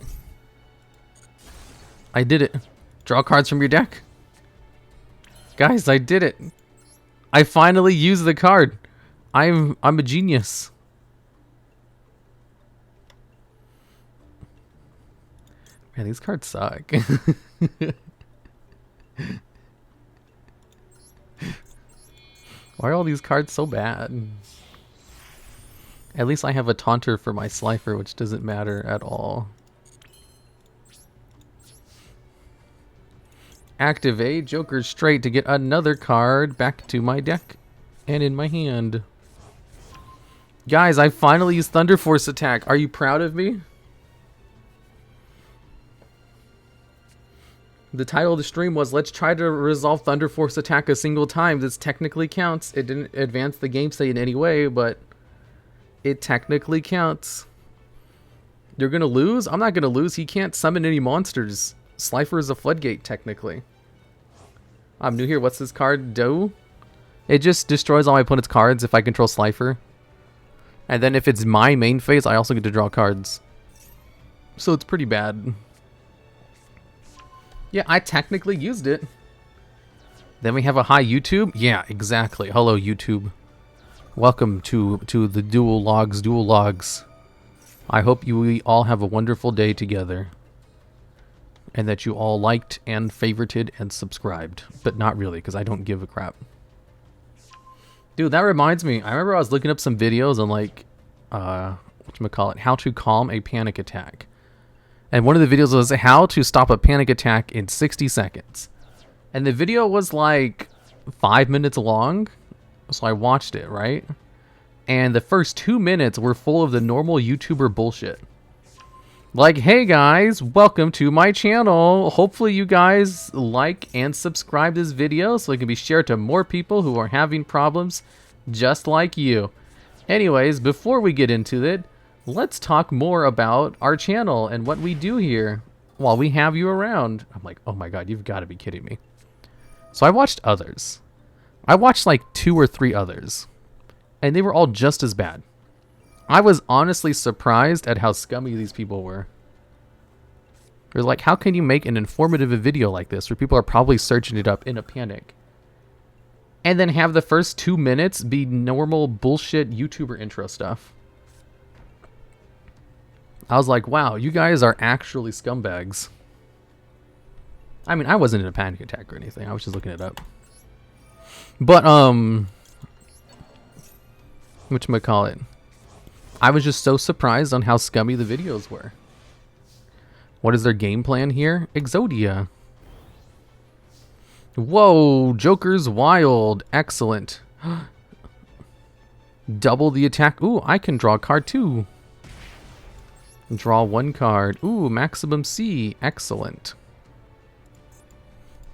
Speaker 1: I did it. Draw cards from your deck. Guys, I did it. I finally used the card. I'm a genius. Man, these cards suck. Why are all these cards so bad? At least I have a taunter for my Slifer, which doesn't matter at all. Activate Joker straight to get another card back to my deck and in my hand. Guys, I finally used Thunderforce attack. Are you proud of me? The title of the stream was, let's try to resolve Thunderforce attack a single time. This technically counts. It didn't advance the game state in any way, but it technically counts. You're gonna lose? I'm not gonna lose. He can't summon any monsters. Slifer is a floodgate, technically. I'm new here. What's this card do? It just destroys all my opponent's cards if I control Slifer. And then if it's my main phase, I also get to draw cards. So it's pretty bad. Yeah, I technically used it. Then we have a hi YouTube. Yeah, exactly. Hello YouTube. Welcome to the DuelLogs. I hope we all have a wonderful day together. And that you all liked and favorited and subscribed. But not really, because I don't give a crap. Dude, that reminds me. I remember I was looking up some videos on like, whatchamacallit, how to calm a panic attack. And one of the videos was how to stop a panic attack in 60 seconds. And the video was like 5 minutes long. So I watched it, right? And the first 2 minutes were full of the normal YouTuber bullshit. Like, hey guys, welcome to my channel. Hopefully you guys like and subscribe this video so it can be shared to more people who are having problems just like you. Anyways, before we get into it, let's talk more about our channel and what we do here while we have you around. I'm like, oh my god, you've got to be kidding me. So I watched others. I watched like 2 or 3 others. And they were all just as bad. I was honestly surprised at how scummy these people were. They're like, how can you make an informative video like this where people are probably searching it up in a panic? And then have the first 2 minutes be normal bullshit YouTuber intro stuff. I was like, wow, you guys are actually scumbags. I mean, I wasn't in a panic attack or anything. I was just looking it up. But, whatchamacallit, I was just so surprised on how scummy the videos were. What is their game plan here? Exodia. Whoa, Joker's wild. Excellent. Double the attack. Ooh, I can draw a card too. Draw 1 card. Ooh, maximum C. Excellent.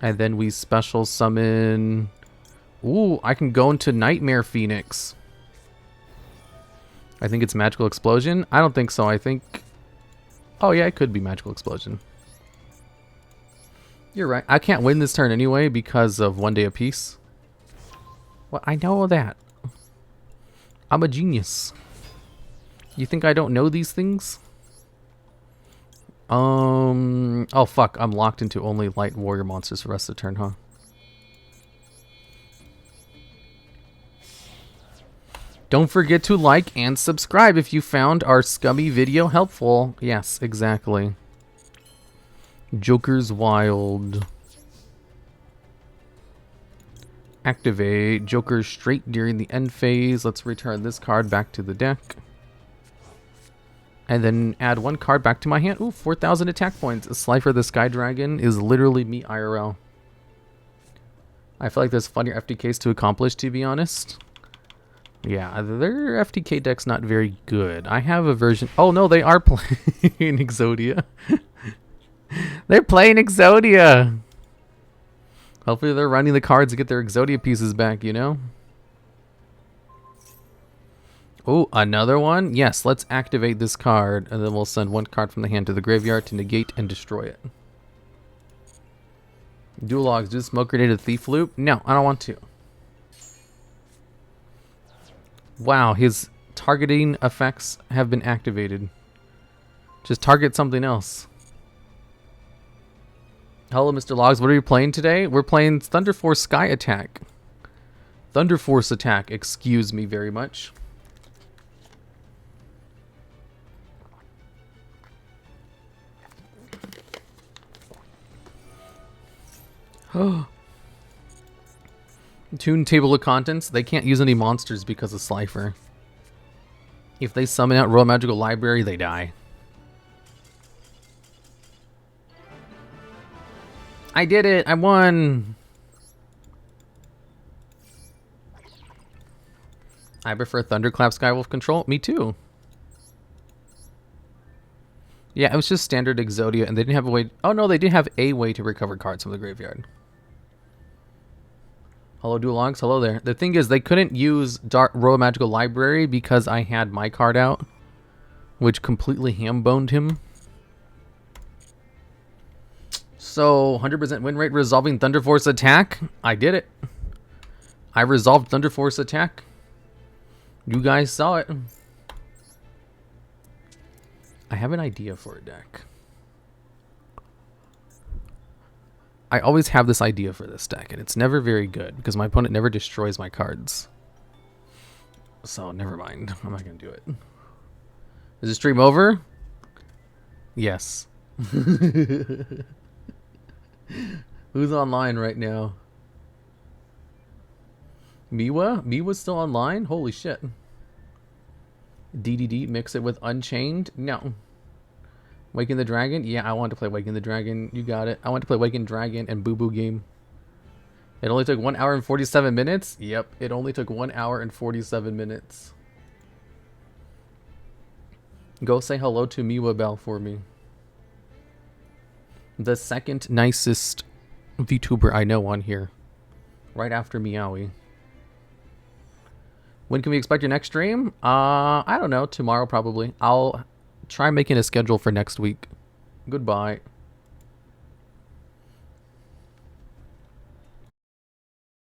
Speaker 1: And then we special summon. Ooh, I can go into Nightmare Phoenix. I think it's Magical Explosion. I don't think so. I think... oh yeah, it could be Magical Explosion. You're right. I can't win this turn anyway because of 1 day apiece. Well, I know that. I'm a genius. You think I don't know these things? Oh fuck, I'm locked into only light warrior monsters for the rest of the turn, huh? Don't forget to like and subscribe if you found our scummy video helpful. Yes, exactly. Joker's wild. Activate Joker straight during the end phase. Let's return this card back to the deck. And then add 1 card back to my hand. Ooh, 4,000 attack points. Slifer the Sky Dragon is literally me IRL. I feel like there's funnier FTKs to accomplish, to be honest. Yeah, their FTK deck's not very good. I have a version... oh no, they are playing Exodia. They're playing Exodia! Hopefully they're running the cards to get their Exodia pieces back, you know? Oh, another one? Yes, let's activate this card, and then we'll send 1 card from the hand to the graveyard to negate and destroy it. DuelLogs, do smoke grenade a thief loop? No, I don't want to. Wow, his targeting effects have been activated. Just target something else. Hello, Mr. Logs. What are you playing today? We're playing Thunderforce Sky Attack. Thunderforce Attack. Excuse me very much. Tune table of contents. They can't use any monsters because of Slifer. If they summon out Royal Magical Library, they die. I did it! I won! I prefer Thunderclap Skywolf control. Me too. Yeah, it was just standard Exodia, and they didn't have a way... Oh no, they did have a way to recover cards from the graveyard. Hello, DuelLogs. Hello there. The thing is, they couldn't use Royal Magical Library because I had my card out, which completely ham-boned him. So, 100% win rate resolving Thunderforce attack. I did it. I resolved Thunderforce attack. You guys saw it. I have an idea for a deck. I always have this idea for this deck, and it's never very good because my opponent never destroys my cards. So, never mind. I'm not going to do it. Is the stream over? Yes. Who's online right now? Miwa? Miwa's still online? Holy shit. DDD, mix it with Unchained? No. Waking the Dragon? Yeah, I want to play Waking the Dragon. You got it. I want to play Waking Dragon and Boo Boo Game. It only took 1 hour and 47 minutes? Yep, it only took 1 hour and 47 minutes. Go say hello to Miwa Bell for me. The second nicest VTuber I know on here. Right after Meowie. When can we expect your next stream? I don't know. Tomorrow probably. I'll try making a schedule for next week. Goodbye.